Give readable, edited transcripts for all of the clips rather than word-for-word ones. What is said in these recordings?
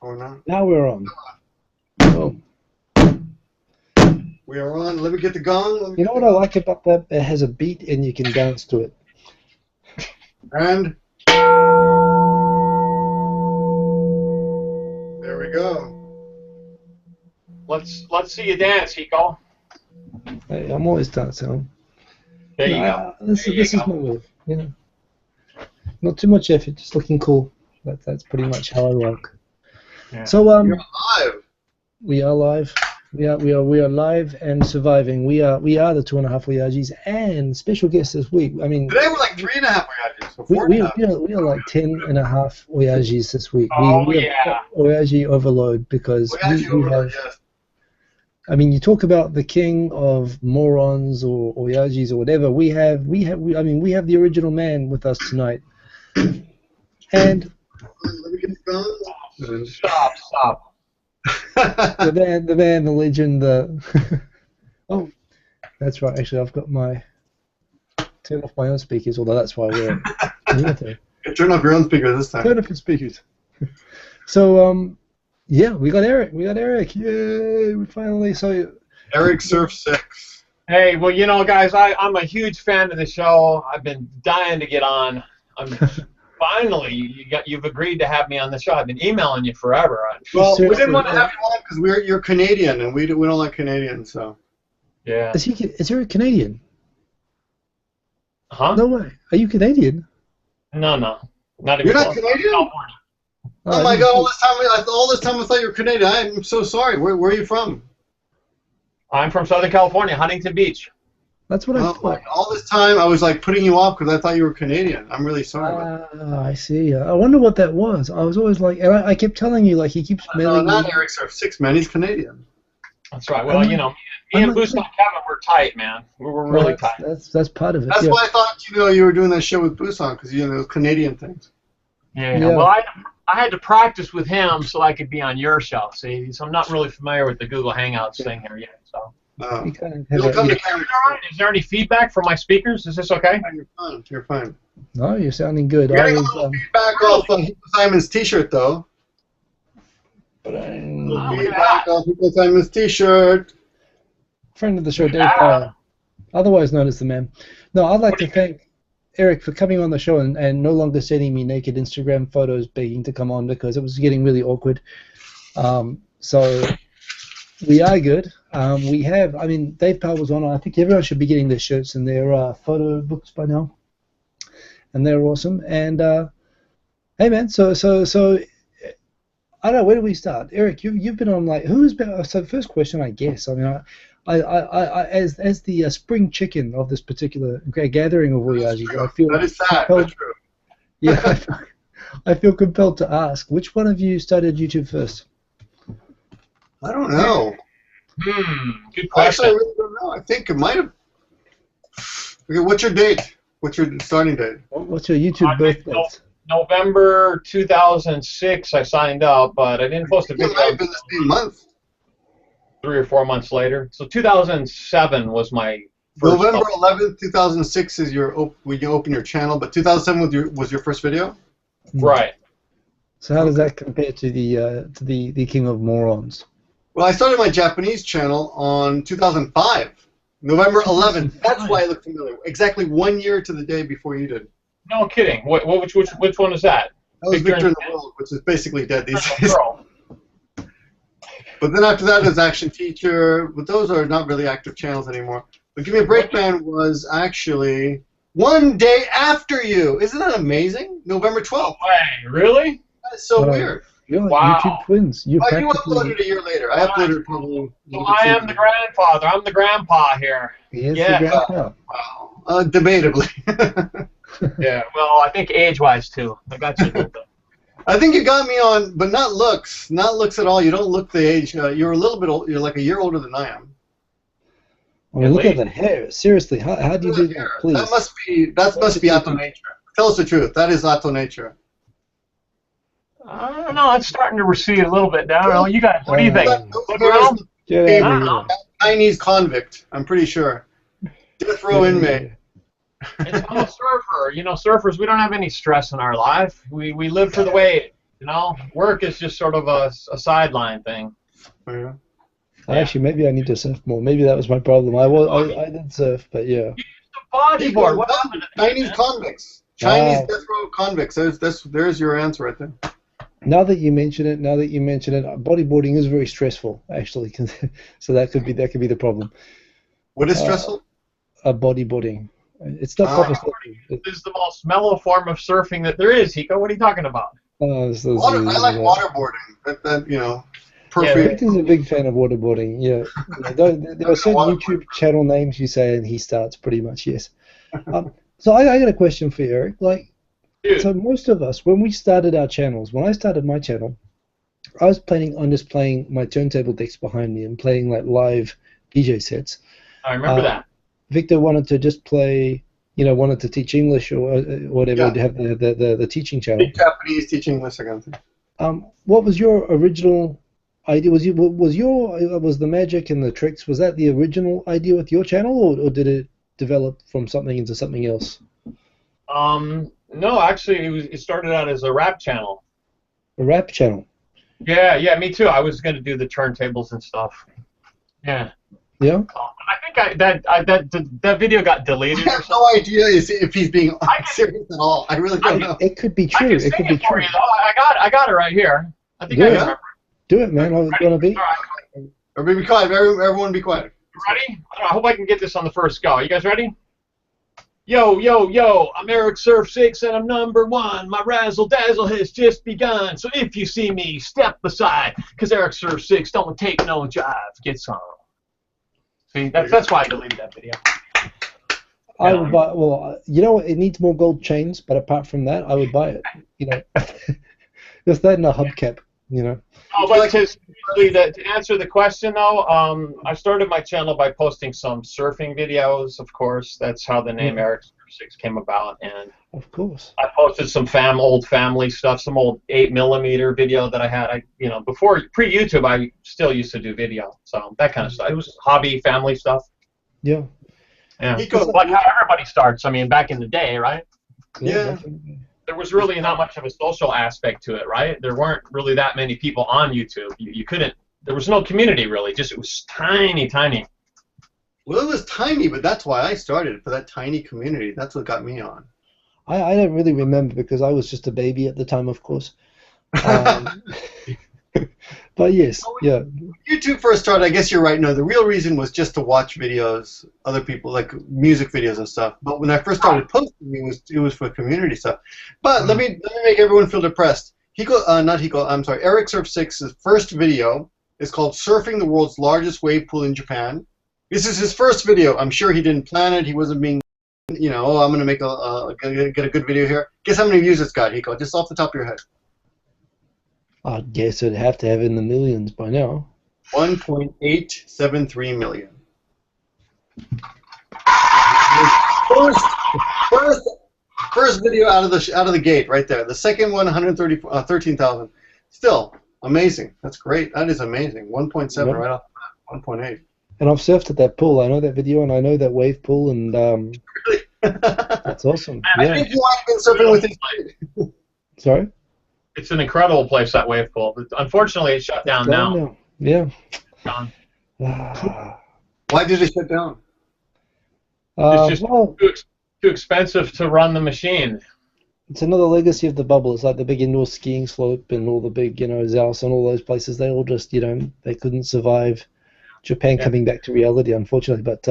Or not? Now we're on. Boom. We are on. Let me get the gong. You know what I like about that? It has a beat and you can dance to it. And there we go. Let's see you dance, Hiko. Hey, I'm always dancing. There you go. This is my move. You know, not too much effort, just looking cool. That's pretty much how I work. Yeah. So You're live. we are live. We are live and surviving. We are the 2.5 Oyajis and special guest this week. I mean, Today we're like 3.5 Oyajis. So we are like 10.5 Oyajis this week. Oh, we yeah. have Oyaji overload because Oyaji we overload, have. yes. I mean, you talk about the king of morons or Oyajis or whatever. We have the original man with us tonight. And Let me get the gong. Stop. the man, the legend, the oh, that's right. Actually, I've got my turn off my own speakers. Although that's why we're Turn off your own speaker this time. turn off your speakers. So yeah, we got Eric. Yay! We finally EricSurf6. Hey, well, you know, guys, I'm a huge fan of the show. I've been dying to get on. Finally, you've agreed to have me on the show. I've been emailing you forever. Well, we Seriously, didn't want to have you on because you're Canadian and we don't like Canadians, so. Yeah. Is Eric Canadian? Huh? No way. Are you Canadian? No. Not even You're not close. Canadian? California. Oh my God! All this time I thought you were Canadian. I'm so sorry. Where are you from? I'm from Southern California, Huntington Beach. That's what I Oh, thought. all this time I was like putting you off because I thought you were Canadian. I'm really sorry. About that. I see. I wonder what that was. I was always like, and I kept telling you, like, he keeps No, mailing not me. EricSurf6, man. He's Canadian. That's right. Well, you know, me and Boost and Kevin were tight, man. We were really tight. That's part of it. That's yeah. why I thought you were doing that show with Busan because those Canadian things. Yeah. Yeah. Well, I had to practice with him so I could be on your show. See, so I'm not really familiar with the Google Hangouts thing here yet. So. You kind of It'll have come a, to camera. Is there any feedback from my speakers? Is this okay? You're fine. You're fine. no, you're sounding good. We're getting a little feedback off of Simon's T-shirt, though. Feedback off of Simon's T-shirt. Friend of the show, Dave Power, otherwise known as the man. No, I'd like to thank Eric for coming on the show and no longer sending me naked Instagram photos begging to come on because it was getting really awkward. So we are good. We have, I mean, Dave Powell was on. I think everyone should be getting their shirts and their photo books by now, and they're awesome. And hey, man, so I don't know, where do we start? Eric, you've been on, like, who's been? So first question, I guess. I mean, I as the spring chicken of this particular gathering of Oyajis, I feel that is sad, compelled, but true. yeah, I feel compelled to ask, which one of you started YouTube first? I don't know. Good question. Actually, I really don't know. I think it might have. Okay, what's your date? What's your starting date? What's your YouTube birthday? November 2006, I signed up, but I didn't post a It video might have been the same month. 3 or 4 months later. So 2007 was my first. November 11th, 2006 is when you open your channel, but 2007 was your first video. Right. So how does that compare to the King of Morons? Well, I started my Japanese channel on 2005, November 11th. That's why I look familiar. Exactly 1 year to the day before you did. No kidding. Which one is that? That was Victor in the World, which is basically dead these days. But then after that is Action Teacher, but those are not really active channels anymore. But Give Me a Break Man was actually 1 day after you. Isn't that amazing? November 12th. Hey, really? That's so weird. You're like Wow. YouTube twins. You You practically. uploaded a year later. I uploaded probably. So I am the grandfather. I'm the grandpa here. Yes, Yeah. the grandpa. Wow. Debatably. Yeah. Well, I think age-wise too. I got you a little bit. I think you got me on, but not looks. Not looks at all. You don't look the age. You're a little bit old. You're like a year older than I am. I mean, look at the hair. Seriously, how do you do that, please? That must be Atto Nature. Tell us the truth. That is Atto Nature. I don't know. It's starting to recede a little bit now. You guys, what do you think? Look around. Get I out don't know. of here. Chinese convict. I'm pretty sure. Death row inmate. I'm a surfer. You know, surfers, we don't have any stress in our life. We live for the wave. You know, work is just sort of a sideline thing. Yeah. Actually, maybe I need to surf more. Maybe that was my problem. I did surf, but yeah. Bodyboard. What happened to that, Chinese convicts. Chinese death row convicts. There's your answer right there. Now that you mention it, bodyboarding is very stressful, actually. So that could be the problem. What is stressful? Bodyboarding. It's not proper surfing. This is the most mellow form of surfing that there is, Hiko. What are you talking about? I like waterboarding. That you know. Perfect. Yeah, Victor's a big fan of waterboarding. Yeah, there are certain YouTube channel names you say, and he starts pretty much. Yes. So I got a question for you, Eric. Like, so most of us, when we started our channels, when I started my channel, I was planning on just playing my turntable decks behind me and playing like live DJ sets. I remember that. Victor wanted to just play, wanted to teach English or whatever, to have the teaching channel. Japanese, teach English, that kind of thing. What was your original idea? Was the magic and the tricks, was that the original idea with your channel, or did it develop from something into something else? No, actually, it started out as a rap channel. A rap channel? Yeah, me too. I was going to do the turntables and stuff. Yeah. Yeah? I think that video got deleted. I have no idea if he's being serious at all. I really don't know. It could be true. It could be true. I got it right here. I think I remember. Do it, man. I'm going to be. All right. Everybody be quiet. Everyone be quiet. You ready? I hope I can get this on the first go. You guys ready? Yo, I'm EricSurf6 and I'm #1. My razzle dazzle has just begun. So if you see me, step aside, because EricSurf6 don't take no jive. Get some. See, that's why I deleted that video. I would buy. Well, it needs more gold chains, but apart from that, I would buy it. Just that and a hubcap. Oh, but to answer the question though, I started my channel by posting some surfing videos. Of course, that's how the name EricSurf6 came about, and of course, I posted some old family stuff, some old 8mm video that I had. Before pre-YouTube, I still used to do video, so that kind of stuff. It was hobby, family stuff. Yeah. Yeah. Like how everybody starts. I mean, back in the day, right? Yeah. There was really not much of a social aspect to it, right? There weren't really that many people on YouTube. You couldn't. There was no community really. It was tiny. Well, it was tiny, but that's why I started, for that tiny community. That's what got me on. I don't really remember because I was just a baby at the time, of course. But yes, yeah. When YouTube first started, I guess you're right. No, the real reason was just to watch videos, other people, like music videos and stuff. But when I first started posting, it was for community stuff. But let me make everyone feel depressed. EricSurf6's first video is called "Surfing the World's Largest Wave Pool in Japan." This is his first video. I'm sure he didn't plan it. He wasn't being, I'm going to make get a good video here. Guess how many views it's got, Hiko? Just off the top of your head. I guess it'd have to have in the millions by now. 1.873 million. First video out of the gate right there. The second one, 13,000. Still amazing. That's great. That is amazing. 1.7 right off the bat. 1.8. And I've surfed at that pool. I know that video and I know that wave pool, and really? That's awesome. I think you might have been surfing with his kid. Sorry? It's an incredible place, that wave pool. But unfortunately, it's shut down now. Yeah. Gone. Why did it shut down? It's just too expensive to run the machine. It's another legacy of the bubble. It's like the big indoor skiing slope and all the big, Zaus and all those places. They all just, they couldn't survive Japan coming back to reality, unfortunately. But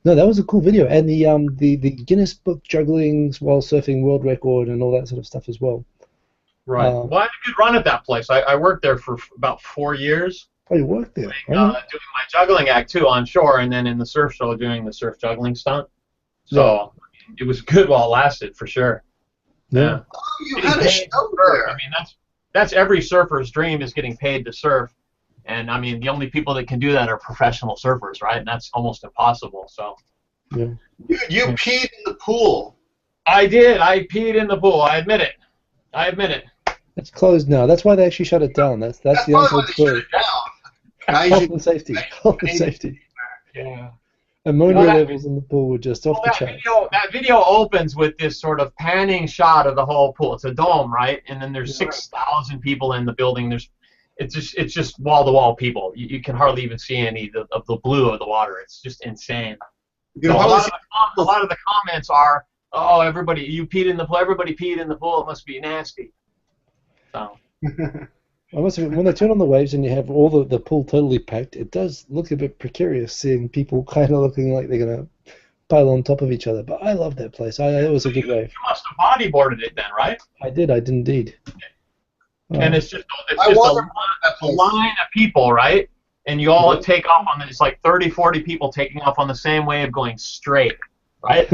no, that was a cool video, and the Guinness Book juggling while surfing world record and all that sort of stuff as well. Right. Well, I had a good run at that place. I worked there for about 4 years. Oh, you worked there? Doing my juggling act, too, on shore, and then in the surf show doing the surf juggling stunt. So it was good while it lasted, for sure. Yeah. Oh, you had a show there. I mean, that's every surfer's dream, is getting paid to surf. And, I mean, the only people that can do that are professional surfers, right? And that's almost impossible. So. Yeah. Dude, you peed in the pool. I did. I peed in the pool. I admit it. It's closed now. That's why they actually shut it down. That's the untold story. Health and safety. Yeah. Ammonia levels in the pool were just off the charts. That video opens with this sort of panning shot of the whole pool. It's a dome, right? And then there's 6,000 people in the building. It's just wall-to-wall people. You can hardly even see any of the blue of the water. It's just insane. So a lot of the comments are, "Oh, you peed in the pool. Everybody peed in the pool. It must be nasty." So. I must admit, when they turn on the waves and you have all the pool totally packed, it does look a bit precarious seeing people kind of looking like they're going to pile on top of each other. But I love that place. It was a good wave. You must have bodyboarded it then, right? I did indeed. And it's just a line of people, right? And you all take off on it's like 30, 40 people taking off on the same wave going straight, right?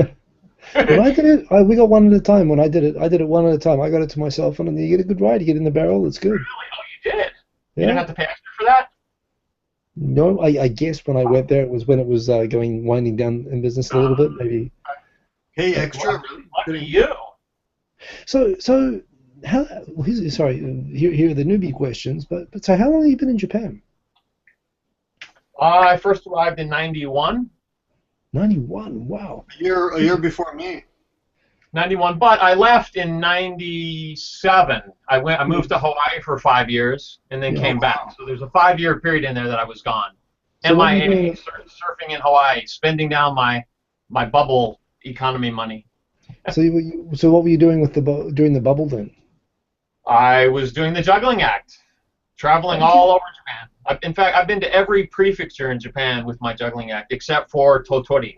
When I did it, we got one at a time. When I did it one at a time. I got it to myself, and then you get a good ride. You get in the barrel. It's good. Really? Oh, you did? Yeah. You didn't have to pay extra for that? No, I guess when I went there, it was when it was winding down in business a little bit, maybe. Hey, extra. Lucky you. So how? Sorry, here are the newbie questions. But so how long have you been in Japan? I first arrived in '91. 91. Wow. A year before me. 91, but I left in '97. I moved to Hawaii for 5 years and then came back. So there's a 5-year period in there that I was gone. So MIA, surfing in Hawaii, spending down my bubble economy money. So what were you doing during the bubble then? I was doing the juggling act, traveling all over Japan. In fact, I've been to every prefecture in Japan with my juggling act, except for Tottori.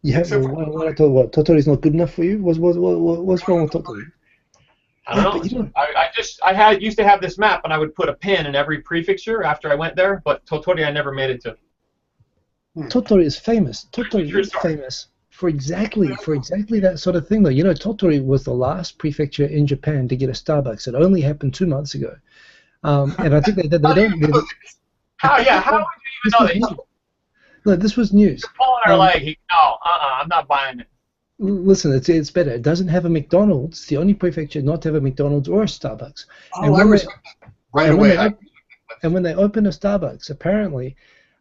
What? Tottori's not good enough for you? What's wrong with Tottori? I don't know. I used to have this map, and I would put a pin in every prefecture after I went there. But Tottori, I never made it to. Tottori is famous. Tottori is famous for exactly that sort of thing, though. You know, Tottori was the last prefecture in Japan to get a Starbucks. It only happened 2 months ago. And I think they don't. How would you even know that? No, this was news. You're pulling our leg. I'm not buying it. Listen, it's better. It doesn't have a McDonald's. It's the only prefecture not to have a McDonald's or a Starbucks. Oh, right away. And when they open a Starbucks, apparently,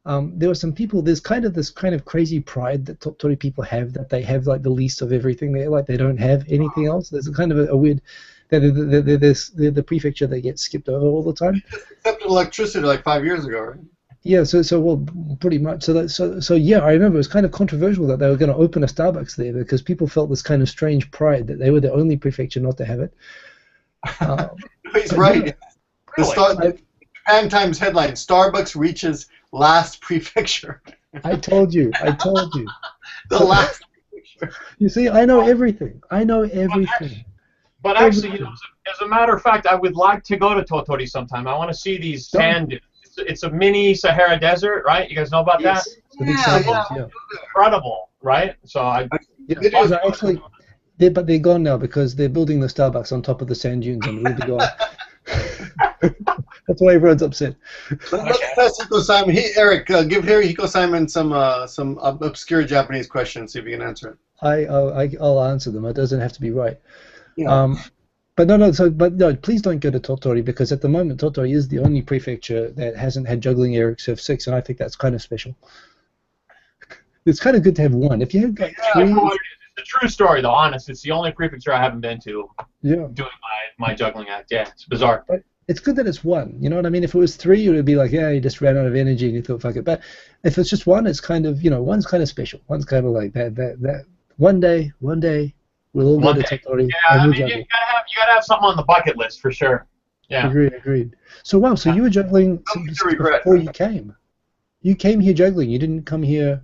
there were some people. There's this kind of crazy pride that Tottori people have, that they have like the least of everything. They don't have anything else. There's a kind of a weird. They're the prefecture that gets skipped over all the time. Accepted electricity like 5 years ago, right? Yeah, so pretty much. So yeah, I remember it was kind of controversial that they were going to open a Starbucks there because people felt this kind of strange pride that they were the only prefecture not to have it. He's right. The Japan Times headline: Starbucks reaches last prefecture. I told you. The last prefecture. You see, I know everything. But actually, as a matter of fact, I would like to go to Tottori sometime. I want to see these sand dunes. It's a mini Sahara Desert, right? You guys know about that? Yeah. Incredible, right? So actually, they're gone now because they're building the Starbucks on top of the sand dunes and they'll be gone. That's why everyone's upset. Let's test Hikosaemon. Hey, Eric, give Hikosaemon some obscure Japanese questions. See if you can answer it. I'll answer them. It doesn't have to be right. Yeah. But no, please don't go to Tottori because at the moment Tottori is the only prefecture that hasn't had juggling EricSurf6, and I think that's kind of special. It's kind of good to have one. If you had like 3, it's a true story though. Honest, it's the only prefecture I haven't been to. Yeah. Doing my juggling act. Yeah, it's bizarre. But it's good that it's one. You know what I mean? If it was 3, it would be like, yeah, you just ran out of energy and you thought, fuck it. But if it's just one, it's kind of, one's kind of special. One's kind of like that. One day. We'll all go to Tottori. Yeah, I mean, you gotta have something on the bucket list for sure. Yeah. Agreed. So wow, so you were juggling before you came. You came here juggling. You didn't come here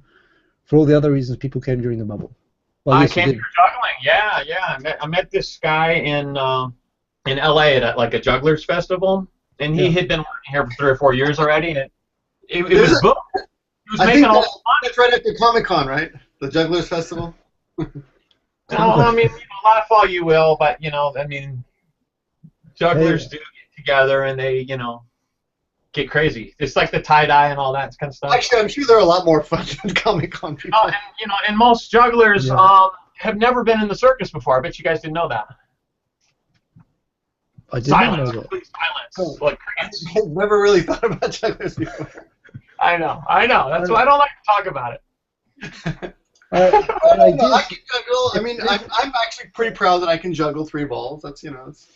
for all the other reasons people came during the bubble. Well, I came here juggling. Yeah. I met this guy in LA at like a jugglers festival, and he had been working here for 3 or 4 years already. And it was booked. He was making all the money. That's right after Comic-Con, right? The jugglers festival. No, I mean, laugh all you will, but I mean, jugglers do get together and they, get crazy. It's like the tie-dye and all that kind of stuff. Actually, I'm sure they're a lot more fun than Comic-Con people. Oh, and most jugglers have never been in the circus before. I bet you guys didn't know that. I did not know that. Complete silence. Like crickets. I've never really thought about jugglers before. I know. That's why I don't like to talk about it. I I can juggle. I mean, I'm actually pretty proud that I can juggle 3 balls. That's, you know. It's,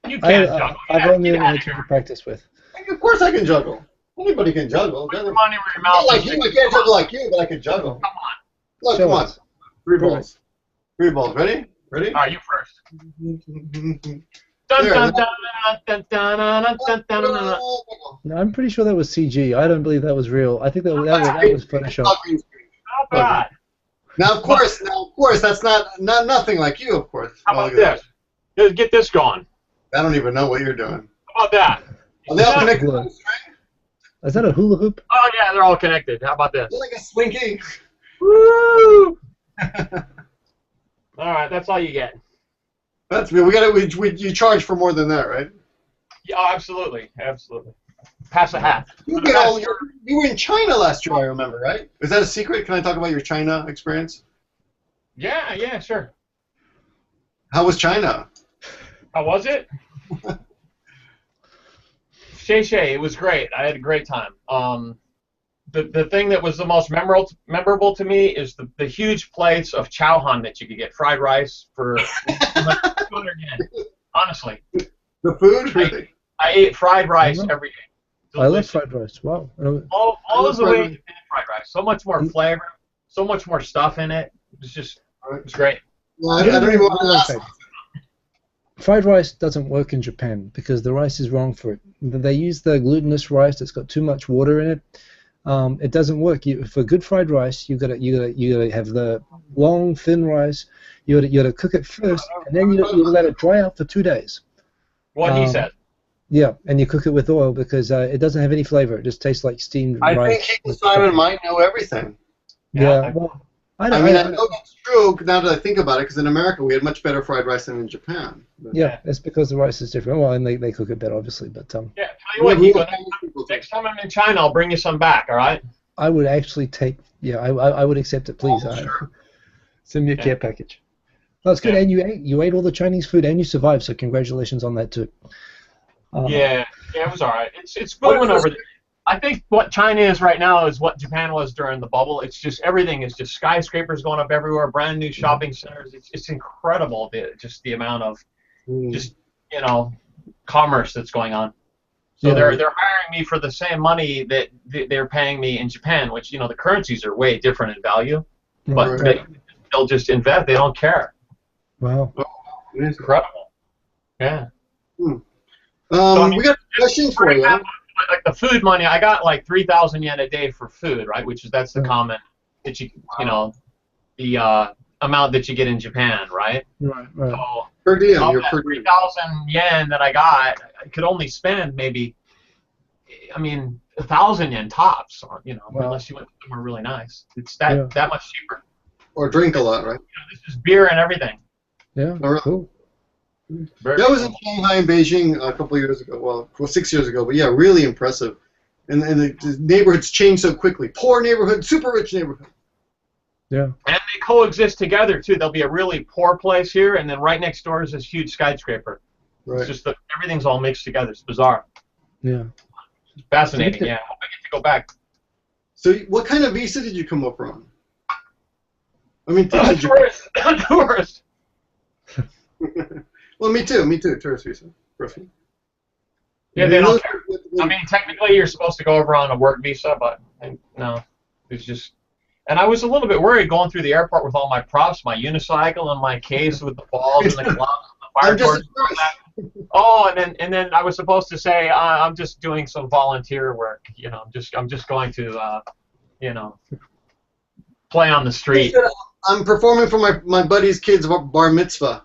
You can't juggle. I've only had to practice with. of course I can juggle. Anybody can juggle. Put your money where your Not mouth like is. you. I can't juggle like you, but I can juggle. Come on. Look, Show come on. us. 3 balls. 3 balls. Ready? Ready? All right, you first. There, Dun, dun, dun, dun, dun, dun, dun, dun, dun, dun. No, I'm pretty sure that was CG. I don't believe that was real. I think that was Photoshop. Not bad. Now, of course, that's not nothing like you, of course. How about this? Let's get this going. I don't even know what you're doing. How about that? Are they all Yeah. connected to the string? Is that a hula hoop? Oh yeah, they're all connected. How about this? They're like a slinky. Woo! All right, that's all you get. That's you charge for more than that, right? Yeah, oh, absolutely, absolutely. Pass a hat. You were in China last year, I remember, right? Is that a secret? Can I talk about your China experience? Yeah, sure. How was China? How was it? Shay, it was great. I had a great time. The thing that was the most memorable to me is the huge plates of chow han that you could get, fried rice for like 200 yen. Honestly. The food? Really? I ate fried rice every day. I love Delicious. fried rice. Wow. All of the way to fried rice. So much more flavor, so much more stuff in it. It's great. Well, I don't even want to ask. Fried rice doesn't work in Japan because the rice is wrong for it. They use the glutinous rice that's got too much water in it. It doesn't work. For good fried rice, you gotta have the long thin rice. You gotta cook it first, and then you let it dry out for 2 days. What he said. Yeah, and you cook it with oil because it doesn't have any flavor. It just tastes like steamed rice. I think Hikosaemon might know everything. Yeah. Well, I I know that's true now that I think about it, because in America we had much better fried rice than in Japan. But, yeah, it's because the rice is different. Well, and they cook it better, obviously. But Yeah, tell you what, Nico, next time I'm in China, I'll bring you some back. All right? I would actually take. Yeah, I would accept it, please. Oh, sure. Send me a care package. That's good, and you ate all the Chinese food and you survived. So congratulations on that too. Yeah, it was all right. It's booming over there. I think what China is right now is what Japan was during the bubble. It's just everything is just skyscrapers going up everywhere, brand new shopping centers. It's incredible, the amount of just commerce that's going on. So they're hiring me for the same money that they're paying me in Japan, which the currencies are way different in value, but they'll just invest. They don't care. Wow, it's incredible. Yeah. We got questions for you. Like the food money, I got like 3,000 yen a day for food, right? That's the common that the amount that you get in Japan, right? Right. So Per diem, of your that per diem. 3,000 yen that I got, I could only spend maybe, 1,000 yen tops, unless you went somewhere really nice. It's that much cheaper. Or drink a lot, right? This is beer and everything. Yeah. Really? Cool. That was in Shanghai and Beijing a couple of years ago. Well, 6 years ago. But yeah, really impressive. And the neighborhoods change so quickly. Poor neighborhood, super rich neighborhood. Yeah. And they coexist together too. There'll be a really poor place here, and then right next door is this huge skyscraper. Right. It's just everything's all mixed together. It's bizarre. Yeah. It's fascinating. Yeah. I hope I get to go back. So, what kind of visa did you come over on? Tourist. Tourist. Well, me too. Tourist visa. Perfect. Yeah, they don't care. Technically, you're supposed to go over on a work visa, but no, it's just. And I was a little bit worried going through the airport with all my props, my unicycle and my case with the balls and the gloves and the fire torch. Oh, and then I was supposed to say I'm just doing some volunteer work. I'm just going to play on the street. I'm performing for my buddy's kid's bar mitzvah.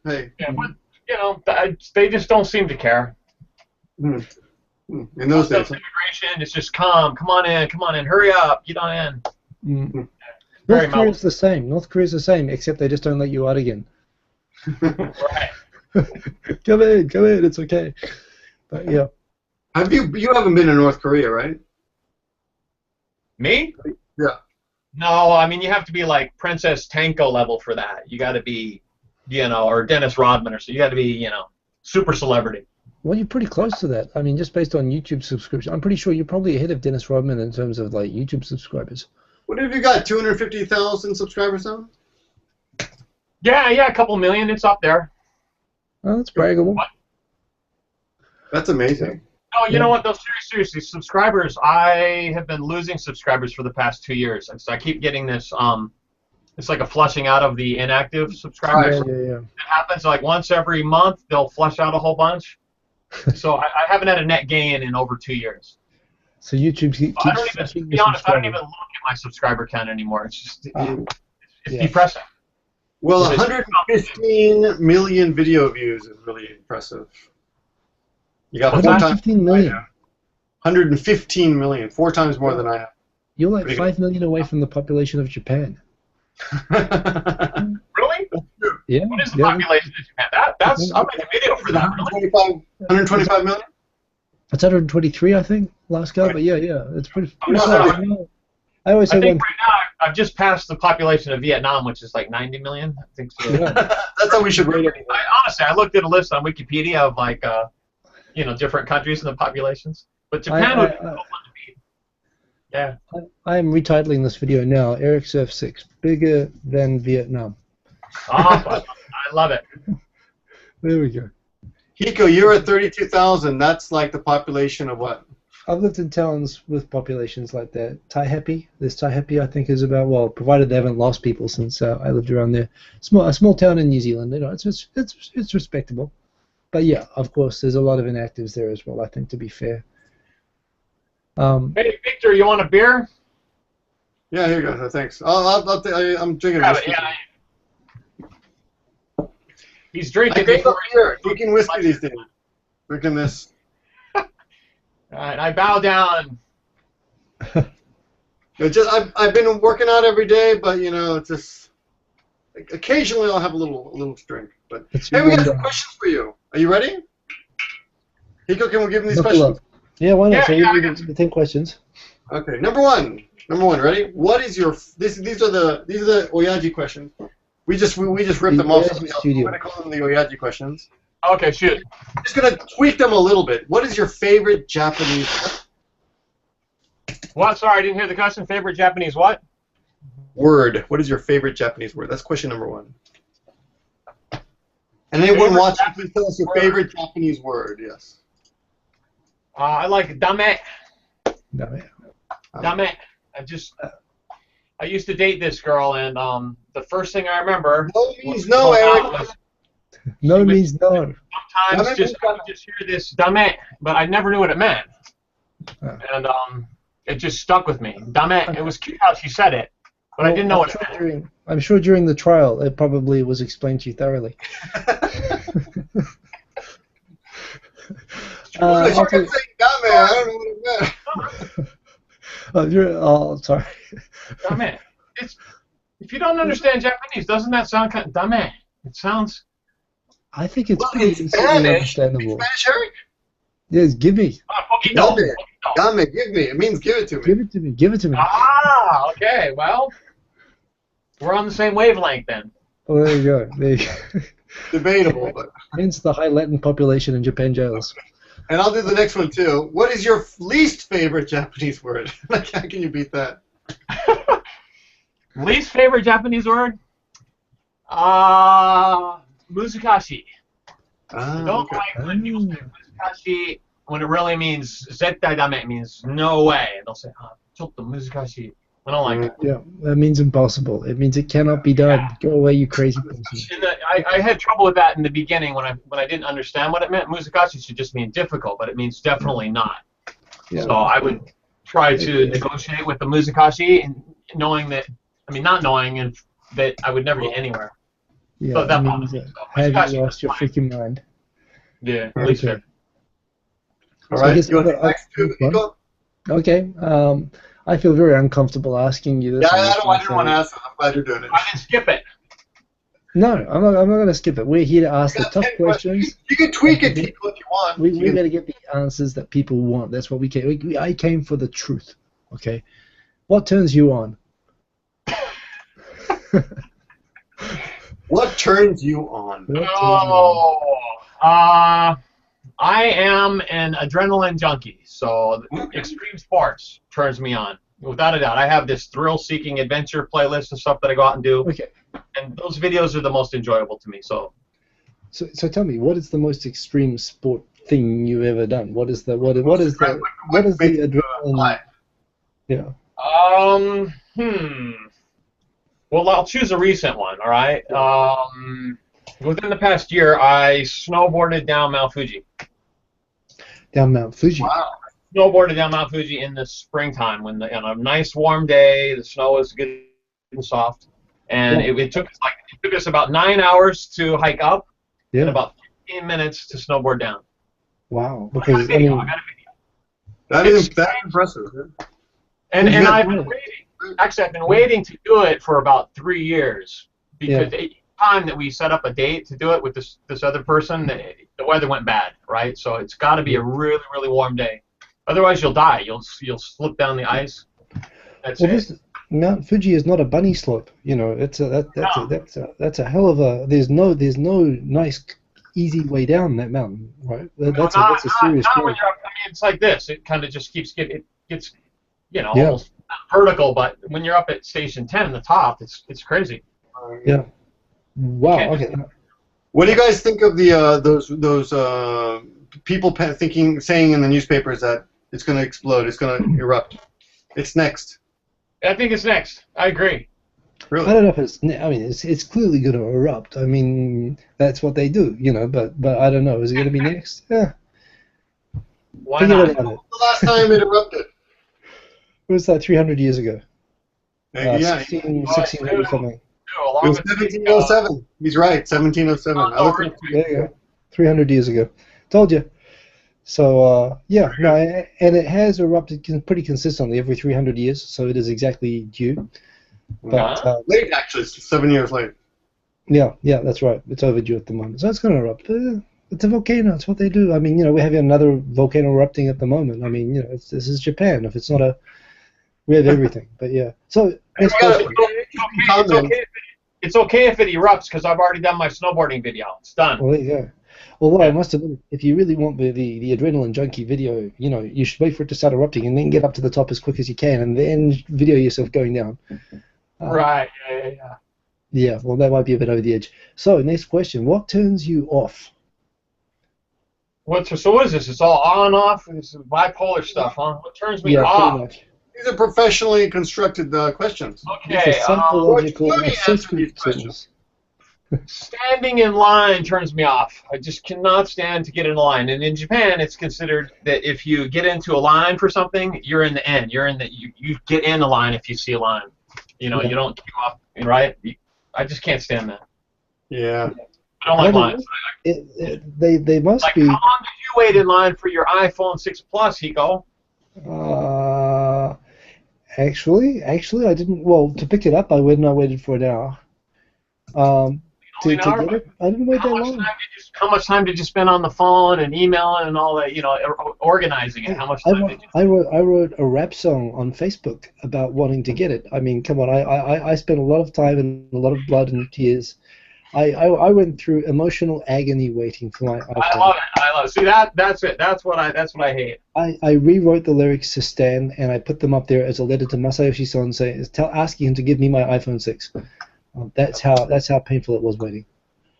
Hey. Yeah, but they just don't seem to care. In those days. Immigration is just come on in, hurry up, get on in. North Korea's the same. North Korea's the same, except they just don't let you out again. Right. Come in, it's okay. But yeah. You haven't been to North Korea, right? Me? Yeah. No, you have to be like Princess Tanko level for that. You got to be, or Dennis Rodman or so. You got to be, super celebrity. Well, you're pretty close to that. Just based on YouTube subscription, I'm pretty sure you're probably ahead of Dennis Rodman in terms of like YouTube subscribers. What have you got? 250,000 subscribers now? Yeah, a couple million. It's up there. Oh, that's braggable. What? That's amazing. Oh, you know what? Though, seriously, subscribers. I have been losing subscribers for the past 2 years. So I keep getting this. It's like a flushing out of the inactive subscribers. Yeah. It happens like once every month. They'll flush out a whole bunch. So I haven't had a net gain in over 2 years. So YouTube keeps I don't even, to be honest, I don't even look at my subscriber count anymore. It's just it's depressing. Well, 115 million video views is really impressive. You got 115 million. 115 million, 4 times more than I have. You're like 5 million away from the population of Japan. Really? Yeah. What is the population of Japan? That's I'll make a video for that. Really? 125 million? It's 123, I think, last go. Right. But yeah, it's pretty. I always say right now I've just passed the population of Vietnam, which is like 90 million. I think so. Yeah. That's how we should rate it. Honestly, I looked at a list on Wikipedia of like different countries and the populations, but Japan would be so fun to beat. Yeah. I am retitling this video now. EricSurf6, bigger than Vietnam. I love it. There we go. Hiko, you're at 32,000. That's like the population of what? I've lived in towns with populations like that. Taihape, this Taihape I think is about, well, provided they haven't lost people since I lived around there. A small town in New Zealand. You know, it's respectable. But yeah, of course, there's a lot of inactives there as well. I think, to be fair. Hey, Victor, you want a beer? Yeah, here you go. Thanks. I'm drinking whiskey. He's drinking. Drinking whiskey these days. Drinking this. All right, I bow down. I've been working out every day, but you know, it's just occasionally I'll have a little drink. But hey, we got some questions for you. Are you ready? Hiko, can we give them these questions? Yeah, why not? The 10 questions. Okay, number one. Ready? What is your these are the Oyaji questions. We just ripped them off. We're gonna call them the Oyaji questions. Okay, shoot. I'm just gonna tweak them a little bit. What is your favorite Japanese? What? Sorry, I didn't hear the question. Favorite Japanese what? Word. What is your favorite Japanese word? That's question number one. And anyone watching, please tell us your favorite Japanese word. Yes. I like dame. Dame. Dame. I used to date this girl, and the first thing I remember. No means no, Eric. No means no. Sometimes I would just hear this dame, but I never knew what it meant. And it just stuck with me. Dame. It was cute how she said it, but I didn't know what it meant. I'm sure during the trial it probably was explained to you thoroughly. I kept saying dame. I don't know what it meant. Sorry. Dame. If you don't understand Japanese, doesn't that sound kind of dame? It sounds. I think it's pretty understandable. Spanish, Eric? Yes, give me. Poquito. Dame, give me. It means give it to me. Give it to me. Give it to me. Ah, okay. Well, we're on the same wavelength then. Oh, there you go. There you go. Debatable, but. Hence the high Latin population in Japan jails. And I'll do the next one too. What is your least favorite Japanese word? How can you beat that? Least favorite Japanese word? Muzikashi. I don't like when people say muzikashi when it really means zettai dame. It means no way. They'll say, chotto muzikashi. I don't like it. Yeah, that means impossible. It means it cannot be done. Yeah. Go away, you crazy person. I had trouble with that in the beginning when I didn't understand what it meant. Muzikashi should just mean difficult, but it means definitely not. Yeah. So I would try to negotiate with the muzikashi, and knowing that, not knowing that I would never get anywhere. Yeah, so that means have you lost your freaking mind? Yeah, at least fair. All right, you want the next two, Hiko? Okay. I feel very uncomfortable asking you this. Yeah, I didn't want to ask it. I'm glad you're doing it. I didn't skip it. No, I'm not going to skip it. We're here to ask the tough questions. You can tweak it, Hiko, if you want. We got to get the answers that people want. That's what we came. I came for the truth. Okay. What turns you on? What turns you on? I am an adrenaline junkie, so extreme sports turns me on. Without a doubt. I have this thrill-seeking adventure playlist and stuff that I go out and do. Okay. And those videos are the most enjoyable to me. So tell me, what is the most extreme sport thing you've ever done? What is the adrenaline? Yeah. Well, I'll choose a recent one. All right. Within the past year, I snowboarded down Mount Fuji. Down Mount Fuji. Wow. Snowboarded down Mount Fuji in the springtime on a nice warm day. The snow was good and soft, and it took us about 9 hours to hike up, and about 15 minutes to snowboard down. Wow. Because I mean, that's impressive. And I've been waiting. Actually, I've been waiting to do it for about 3 years because each time that we set up a date to do it with this other person, the weather went bad, right? So it's got to be a really, really warm day. Otherwise, you'll die. You'll slip down the ice. That's it. Mount Fuji is not a bunny slope. You know, that's a hell of a. There's no nice easy way down that mountain, right? That's a serious. Not when you're up, I mean, it's like this. It kind of just keeps it gets, almost vertical. But when you're up at station 10 in the top, it's crazy. Yeah. Wow. Okay. What do you guys think of the those people saying in the newspapers that it's going to explode, it's going to erupt? It's next. I think it's next. I agree. Really? I don't know if it's. I mean, it's clearly going to erupt. I mean, that's what they do, But I don't know. Is it going to be next? Yeah. Why not? When was the last time it erupted? It was like 300 years ago. 1600 something. It was 1707. He's right, 1707. There you go. 300 years ago. Told you. So, and it has erupted pretty consistently every 300 years, so it is exactly due. But late, actually, it's 7 years late. Yeah, that's right. It's overdue at the moment. So it's going to erupt. It's a volcano. It's what they do. I mean, we're having another volcano erupting at the moment. I mean, this is Japan. If it's not we have everything. But yeah. So it's okay if it erupts because I've already done my snowboarding video. It's done. Well, there you go. Although I must admit, if you really want the adrenaline junkie video, you should wait for it to start erupting and then get up to the top as quick as you can and then video yourself going down. Right. Yeah. Well, that might be a bit over the edge. So next question: what turns you off? So what is this? It's all on off. This is bipolar stuff, huh? What turns me off? Pretty much. These are professionally constructed questions. Okay. Psychological assessment tools. Standing in line turns me off. I just cannot stand to get in a line. And in Japan, it's considered that if you get into a line for something, you're in the end. You get in a line if you see a line. You don't queue up, right? I just can't stand that. Yeah. I don't like lines. They must be. How long did you wait in line for your iPhone 6 Plus, Hiko? Actually, I didn't. Well, to pick it up, I waited for an hour. To get it, I didn't wait that long. How much time did you spend on the phone and emailing and all that? Organizing it. How much time did you? I wrote a rap song on Facebook about wanting to get it. I mean, come on, I spent a lot of time and a lot of blood and tears. I went through emotional agony waiting for my iPhone. I love it. See that's it. That's what I hate. I rewrote the lyrics to Stan and I put them up there as a letter to Masayoshi Son asking him to give me my iPhone 6. That's how painful it was waiting.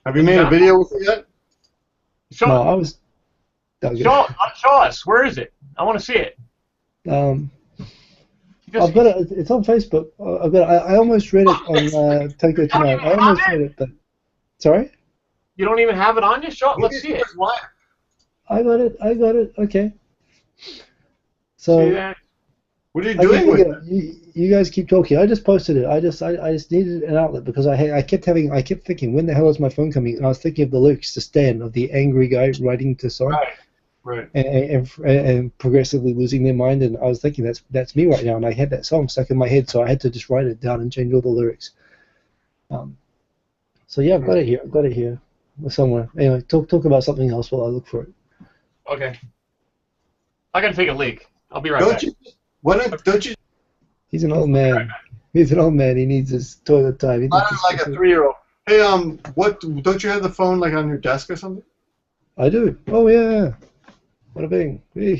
Have you made a video with it yet? Show us. Where is it? I want to see it. I've got it. It's on Facebook. I almost read it on Tokyo Tonight. I almost read it, but sorry. You don't even have it on you? Let's see it. I got it. Okay. So. What are you doing with it? You guys keep talking. I just posted it. I just needed an outlet because I kept thinking, when the hell is my phone coming? And I was thinking of the lyrics to Stan, of the angry guy writing the song, right, and progressively losing their mind. And I was thinking that's me right now, and I had that song stuck in my head, so I had to just write it down and change all the lyrics. So yeah, I've got it here somewhere. Anyway, talk about something else while I look for it. Okay. I gotta take a leak. I'll be right back. Don't you? He's an old man. He's an old man. He needs his toilet time. Not like a 3-year-old. Hey, what? Don't you have the phone like on your desk or something? I do. Oh yeah. What a bing. I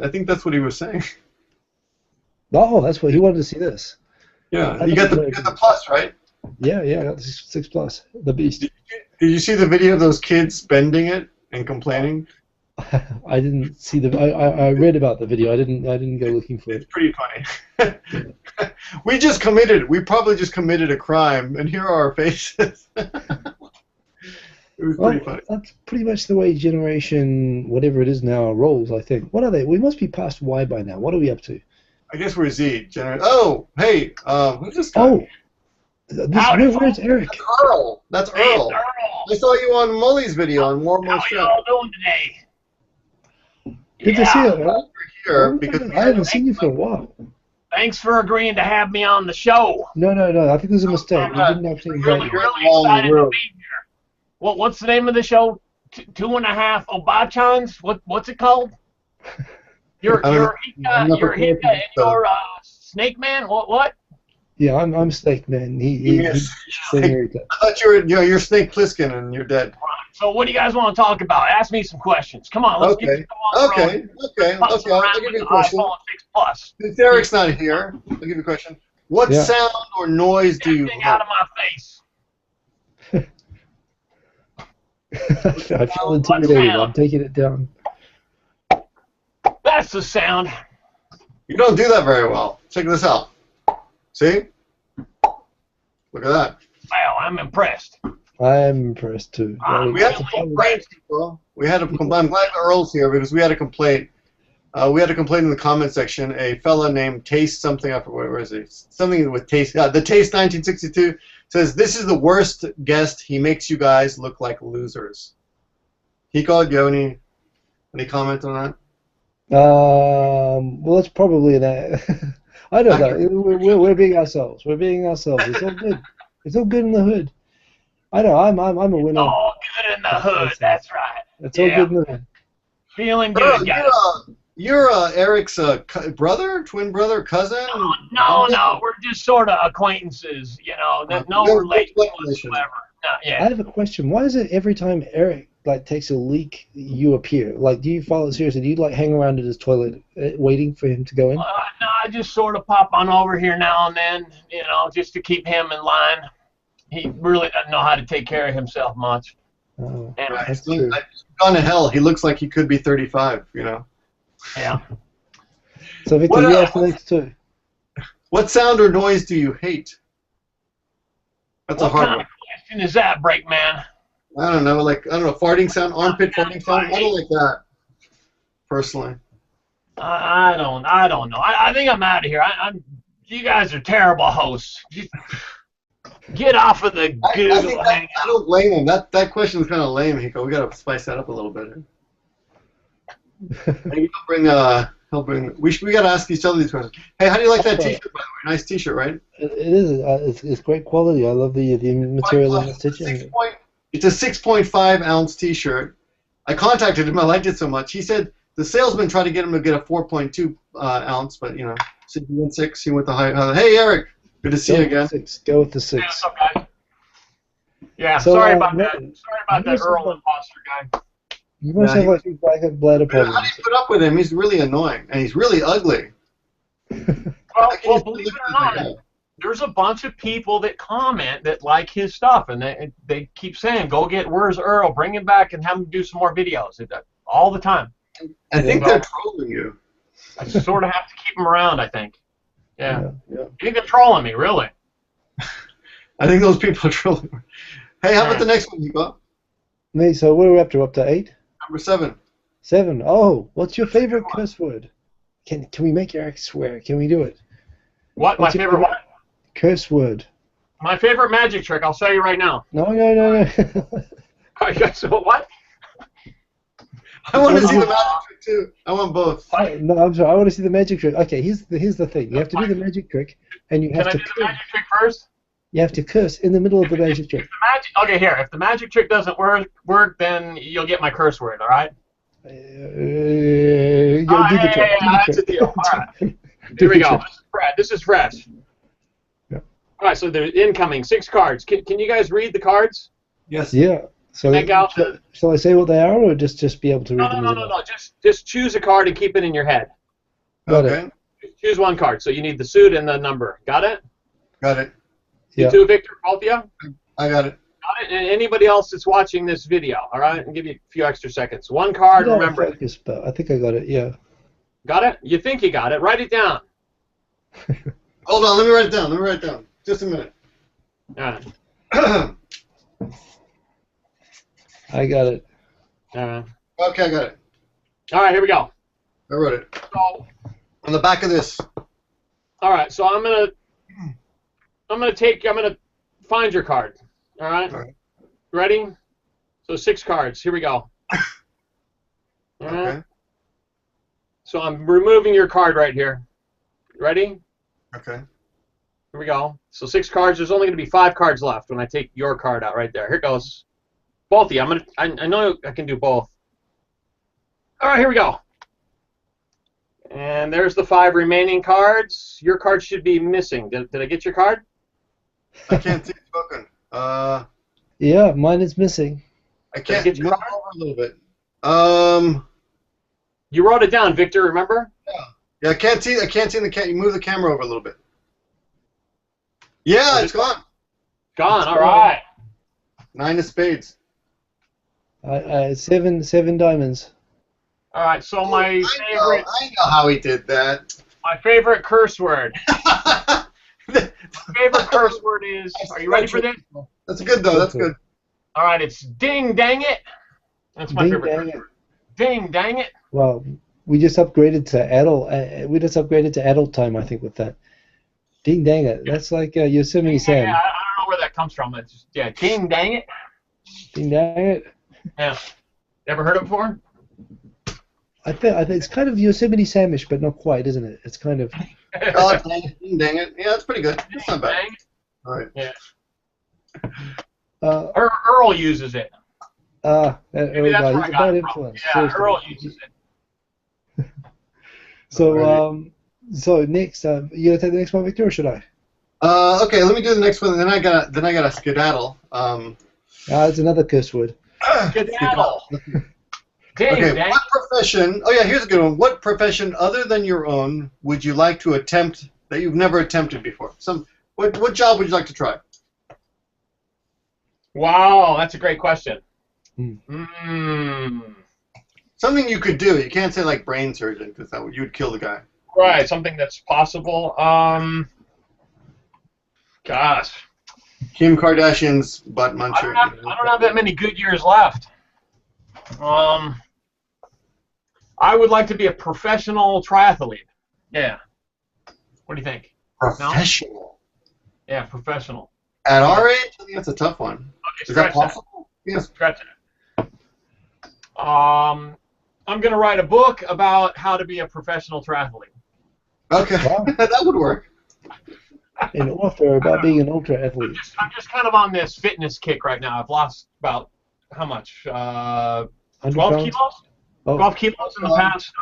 think that's what he was saying. Oh, that's what he wanted to see this. Yeah, you got the plus, right? Yeah, I got the 6 plus, the beast. Did you see the video of those kids spending it and complaining? I didn't see the. I read about the video. I didn't go looking for it. It's pretty funny. We probably just committed a crime, and here are our faces. It was pretty funny. That's pretty much the way generation, whatever it is now, rolls, I think. What are they? We must be past Y by now. What are we up to? I guess we're Z. Oh, hey, who's this guy? Oh, where's Eric? That's Earl. That's Earl. I saw you on Mully's video on Warmo's show. How y'all doing today? Good to see you, Earl. Here, because I haven't seen you for a while. Thanks for agreeing to have me on the show. No. I think there's a mistake. You didn't actually invite me. Really excited to be here. What's the name of the show? 2.5 Obachans? What's it called? You're Snake Man? What? Yeah, I'm Snake Man. He's I thought you're Snake Plissken and you're dead. So what do you guys want to talk about? Ask me some questions. Come on, let's get this going. Okay. I'll give you a question. Since Eric's not here, I'll give you a question. What sound or noise do you out of my face? I feel intimidated. I'm taking it down. That's the sound. You don't do that very well. Check this out. See? Look at that. Wow, I'm impressed. I'm impressed too. We had a complaint, people. I'm glad Earl's here because we had a complaint. We had a complaint in the comment section. A fella named Taste something. Where is he? Something with Taste. The Taste 1962 says this is the worst guest. He makes you guys look like losers. Hiko, do you have any comment on that? Well, it's probably that. I don't know. We're being ourselves. We're being ourselves. It's all good. It's all good in the hood. I know. I'm a winner. All good in the hood. That's right. It's all good in the hood. Feeling good, guys. You're Eric's brother, twin brother, cousin? No. We're just sort of acquaintances. You know, no relation whatsoever. I have a question. Why is it every time Eric takes a leak, you appear? Do you follow it seriously? Do you hang around at his toilet waiting for him to go in? No, I just sort of pop on over here now and then, just to keep him in line. He really doesn't know how to take care of himself much. Oh, anyway, that's true. Gone to hell. He looks like he could be 35. Yeah. So Victor, you asked the next two. What sound or noise do you hate? That's a hard one. What kind of question is that, Breakman? I don't know, farting sound, armpit farting sound. I don't like that, personally. I don't know. I think I'm out of here. You guys are terrible hosts. Get off of the Google. I don't blame him. That question was kind of lame, Hiko. We gotta spice that up a little bit. We gotta ask each other these questions. Hey, how do you like that T-shirt? By the way, nice T-shirt, right? It is. It's great quality. I love the material and the stitching. It's a 6.5 ounce T-shirt. I contacted him. I liked it so much. He said the salesman tried to get him to get a 4.2 ounce, but so he went 6. He went the high. Hey, Eric. Good to see you again. 6. Go with the 6. Yeah, what's up, guys? Yeah, so, sorry about that. Sorry about that Earl imposter guy. You must have a bladder problem. How do you put up with him? He's really annoying, and he's really ugly. Well, believe it or not, there's a bunch of people that comment that like his stuff, and they keep saying, "Go get where's Earl? Bring him back and have him do some more videos." All the time. I think they're trolling you. I sort of have to keep him around. I think. Yeah. You're trolling me, really. I think those people are trolling me. Hey, how about the next one, Hiko? Me. So where are we up to? Up to 8? Number 7. 7. Oh, what's your favorite curse word? Can we make Eric swear? Can we do it? What? My favorite what? Curse word. My favorite magic trick. I'll show you right now. No. So what? I want to see the magic trick too. I want both. No, I'm sorry. I want to see the magic trick. Okay, here's the thing. You have to do the magic trick, and you have to. Can I do the magic trick first? You have to curse in the middle of the magic trick. Okay, here. If the magic trick doesn't work, then you'll get my curse word. All right. Do the trick. That's a deal. All right. Here we go. This is fresh. Yeah. All right. So there's incoming 6 cards. Can you guys read the cards? Yes. Yeah. So shall I say what they are, or just be able to read them? No. Just choose a card and keep it in your head. Got it. choose one card. So you need the suit and the number. Got it? Got it. You too, Victor? Both of you? I got it. Got it? And anybody else that's watching this video, all right? I'll give you a few extra seconds. One card, remember. Focus, but I think I got it, yeah. Got it? You think you got it. Write it down. Hold on, let me write it down. Just a minute. All right. I got it. Okay, I got it. All right, here we go. I wrote it. So, On the back of this. all right, so I'm gonna find your card. All right? All right. Ready? So 6 cards. Here we go. All right. Okay. So I'm removing your card right here. Ready? Okay. Here we go. So 6 cards. There's only going to be 5 cards left when I take your card out right there. Here it goes. Both of you. I know I can do both. All right, here we go. And there's the 5 remaining cards. Your card should be missing. Did I get your card? I can't see it spoken. Yeah, mine is missing. I can't get your move card? over a little bit. You wrote it down, Victor, remember? Yeah, I can't see you move the camera over a little bit. Yeah, it's gone. Gone, all right. 9 of spades. 7 diamonds. All right, so my I know how he did that. my favorite curse word. My favorite curse word is, are you ready for this? That's good, though. That's good. All right, it's ding dang it. That's my Ding favorite dang curse it. word. Ding dang it. Well, we just upgraded to adult. We just upgraded to adult time, I think, with that. Ding dang it. That's like Yosemite Sam. Yeah, I don't know where that comes from. It's just, yeah, ding dang it. Ding dang it. Yeah. Ever heard it before? I think it's kind of Yosemite Samish, but not quite, isn't it? It's kind of. Oh, dang it. Yeah, that's pretty good. That's not bad. Dang it. All right. Yeah. Earl uses it. Maybe that's where I got it from. Yeah, Seriously. Earl uses it. So next, you gonna take the next one, Victor, or should I? Okay, let me do the next one. Then I got skedaddle. It's another curse word. Skedaddle. Okay, what profession? Oh yeah, here's a good one. What profession other than your own would you like to attempt that you've never attempted before? What job would you like to try? Wow, that's a great question. Something you could do. You can't say like brain surgeon because you would kill the guy. Right, something that's possible. Gosh. Kim Kardashian's butt muncher. I don't have that many good years left. I would like to be a professional triathlete. Yeah. What do you think? Professional. No? Yeah, professional. At our age, I think that's a tough one. Okay, Is that possible? Yes. Scratch it. I'm going to write a book about how to be a professional triathlete. Okay, Wow. that would work. An author about being an ultra athlete. I'm just kind of on this fitness kick right now. I've lost about, how much? 12 kilos? Oh. 12 kilos in the past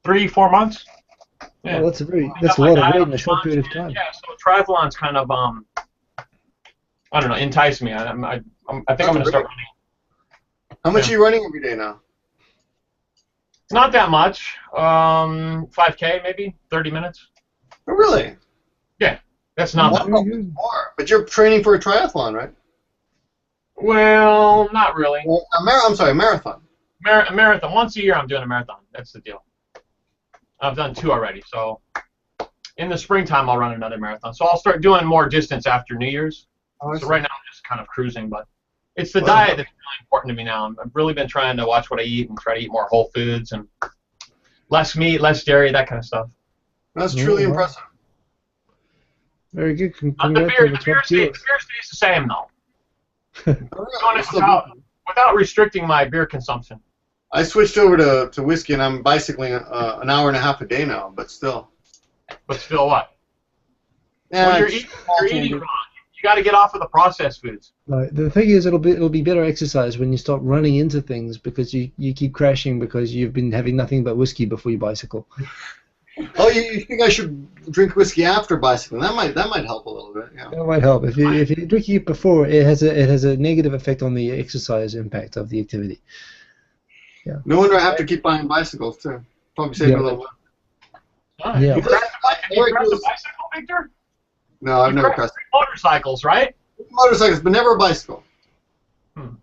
3-4 months. Yeah. Well, that's a lot of weight in a short period of time. Yeah, so triathlon's kind of, I don't know, entice me. I think I'm going to start running. How much are you running every day now? Not that much. 5K maybe, 30 minutes. Oh, really? Yeah, that's not that much. More. But you're training for a triathlon, right? Well, not really. Well, a marathon. A marathon. Once a year I'm doing a marathon. That's the deal. I've done 2 already. So in the springtime I'll run another marathon. So I'll start doing more distance after New Year's. So right now I'm just kind of cruising, but it's the diet that's really important to me now. I've really been trying to watch what I eat and try to eat more whole foods and less meat, less dairy, that kind of stuff. That's truly impressive. Very good. The beer stays the same though. Without restricting my beer consumption. I switched over to whiskey, and I'm bicycling an hour and a half a day now, but still. But still what? Yeah, well, you're eating wrong. You got to get off of the processed foods. Right. The thing is, it'll be better exercise when you stop running into things because you keep crashing because you've been having nothing but whiskey before you bicycle. Oh, you think I should drink whiskey after bicycling? That might help a little bit. Yeah. That might help. If you're drinking it before, it has a negative effect on the exercise impact of the activity. Yeah. No wonder I have to keep buying bicycles too. Probably save a little. Yeah. You crashed a bicycle, Victor? No, I've never crashed. Motorcycles, right? Motorcycles, but never a bicycle. Hmm.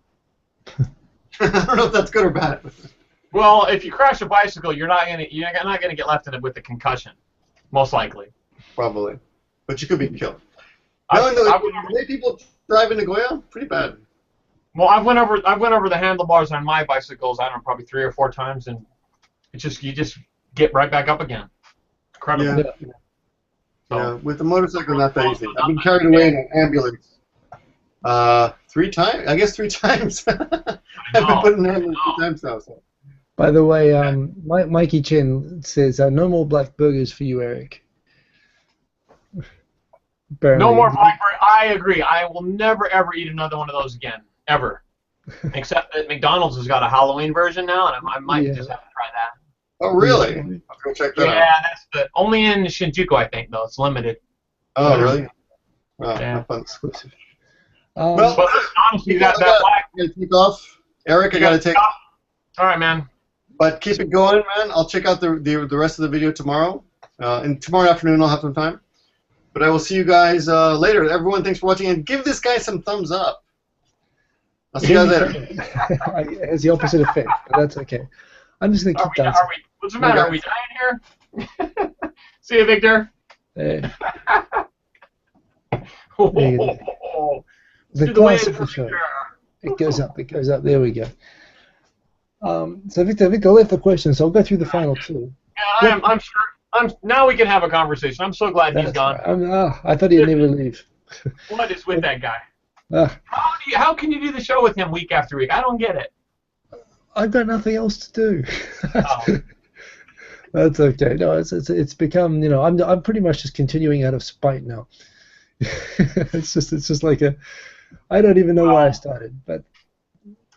I don't know if that's good or bad. Well, if you crash a bicycle, you're not gonna get left in it with a concussion, most likely. Probably, but you could be killed. I The way people drive in Nagoya, pretty bad. Well, I went over the handlebars on my bicycles. I don't know, probably 3 or 4 times, and you just get right back up again. Incredible. Yeah. Yeah, with the motorcycle, not that easy. I've been carried away in an ambulance. 3 times? I guess 3 times. I've been put in an ambulance 3 times now. So. By the way, Mikey Chen says, no more black burgers for you, Eric. Apparently. No more blackberry. I agree. I will never, ever eat another one of those again. Ever. Except that McDonald's has got a Halloween version now, and I might just have to try that. Oh, really? I'll go check that out. Yeah, that's only in Shinjuku, I think, though. It's limited. Oh, really? Oh, Yeah. fun. Well, honestly, that black. I'm gonna take off. Eric, I gotta take off. All right, man. But keep it going, man. I'll check out the rest of the video tomorrow. And tomorrow afternoon I'll have some time. But I will see you guys later. Everyone, thanks for watching, and give this guy some thumbs up. I'll see you guys later. It has the opposite effect, but that's okay. I'm just gonna keep dancing. What's the matter? Are we dying here? See you, Victor. Hey. The class of the show. It goes up. It goes up. There we go. So Victor left the question, so I'll go through the final 2. Yeah, I'm sure. Now we can have a conversation. I'm so glad he's gone. Right. I thought he'd never leave. What is with that guy? How can you do the show with him week after week? I don't get it. I've got nothing else to do. Oh. That's okay. No, it's become, I'm pretty much just continuing out of spite now. it's just like I don't even know why I started, but.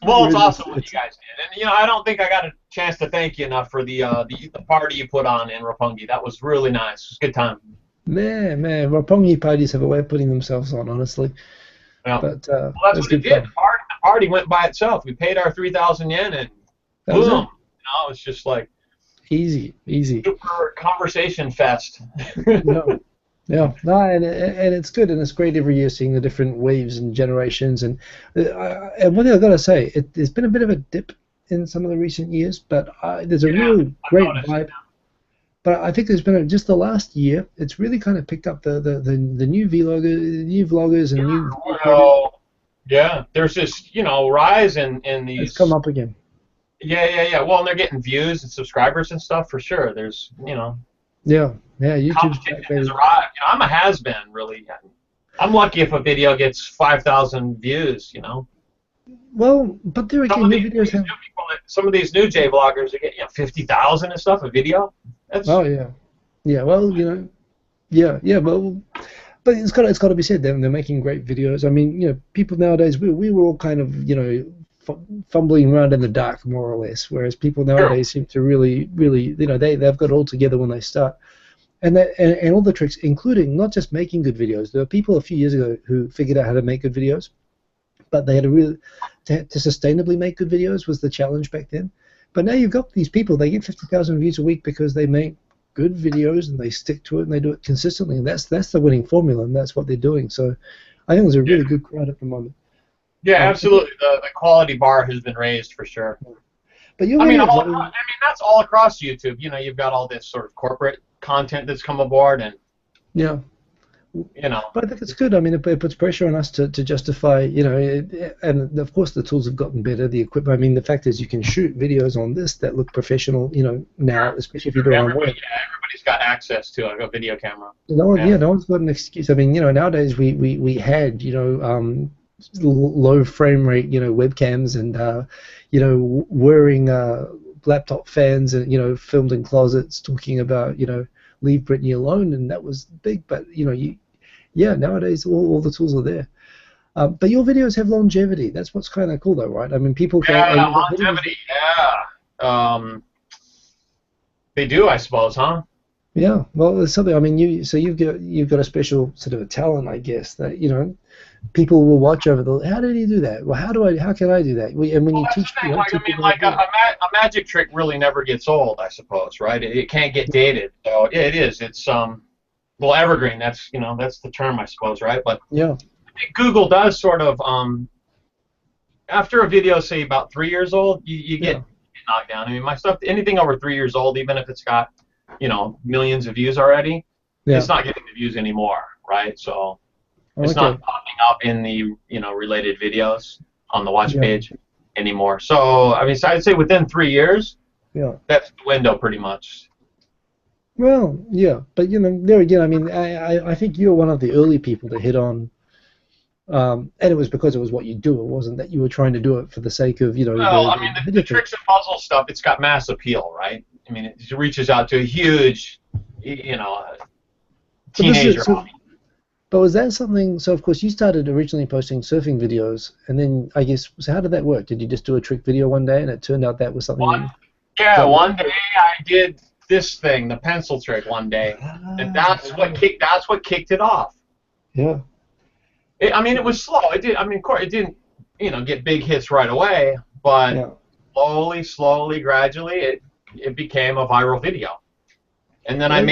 Well, it's awesome what you guys did, and I don't think I got a chance to thank you enough for the party you put on in Roppongi. That was really nice. It was a good time. Man, Roppongi parties have a way of putting themselves on, honestly. Yeah. But well, that's what it did. The party went by itself. We paid our 3,000 yen, and boom. It's just like easy. Super conversation fest. Yeah, no, and it's good, and it's great every year seeing the different waves and generations. And one thing I've got to say, there's been a bit of a dip in some of the recent years, but there's a real great vibe. But I think there's been just the last year, it's really kind of picked up the new vloggers and new. Yeah, there's this rise in these. It's come up again. Yeah. Well, and they're getting views and subscribers and stuff for sure. There's Yeah, YouTube has arrived. I'm a has-been, really. I'm lucky if a video gets 5,000 views. Well, but there again, new videos have. Some of these new J vloggers they get 50,000 and stuff a video. Oh yeah. Well, well, but it's got to be said. They're making great videos. I mean, people nowadays we were all kind of fumbling around in the dark more or less, whereas people nowadays seem to really they've got it all together when they start. And all the tricks, including not just making good videos. There were people a few years ago who figured out how to make good videos, but they had to sustainably make good videos was the challenge back then. But now you've got these people, they get 50,000 views a week because they make good videos and they stick to it and they do it consistently, and that's the winning formula, and that's what they're doing. So I think there's a really good crowd at the moment. Yeah, absolutely. The quality bar has been raised for sure. But that's all across YouTube. You've got all this sort of corporate content that's come aboard, and But I think it's good. I mean, it puts pressure on us to justify, and of course the tools have gotten better. The equipment. I mean, the fact is you can shoot videos on this that look professional, now, especially if you do it on web. Yeah, everybody's got access to a video camera. No one's got an excuse. I mean, nowadays we had, low frame rate, webcams and, wearing laptop fans and, filmed in closets talking about, leave Britney alone, and that was big. But, nowadays all the tools are there. But your videos have longevity. That's what's kind of cool, though, right? I mean, people can... Yeah, longevity, They do, I suppose, huh? Yeah, well, there's something. I mean, you've got a special sort of a talent, I guess, that people will watch over the. How did he do that? Well, how can I do that? And when Well, you that's teach, the thing. Like, I mean, people how to like do it. a magic trick really never gets old, I suppose, right? It can't get dated. So yeah, it is. It's well, evergreen. That's the term, I suppose, right? But Yeah, I think Google does sort of after a video, say about 3 years old, you get knocked down. I mean, my stuff, anything over 3 years old, even if it's got millions of views already, yeah. it's not getting the views anymore, right? So Oh, it's okay. not popping up in the related videos on the watch Yeah. page anymore. So I mean, so I'd say within 3 years, Yeah. that's the window pretty much. Well, yeah, but there again, I mean, I think you're one of the early people to hit on, and it was because it was what you do. It wasn't that you were trying to do it for the sake of Well, I mean, the tricks and puzzle stuff, it's got mass appeal, right? I mean, it reaches out to a huge, teenager audience. But was that something? So of course you started originally posting surfing videos, and then I guess so. How did that work? Did you just do a trick video one day, and it turned out that was something? One day I did this thing, the pencil trick, one day, and that's what kicked it off. Yeah. I mean, it was slow. It did. I mean, of course, it didn't, get big hits right away, but slowly, gradually, it became a viral video. And then I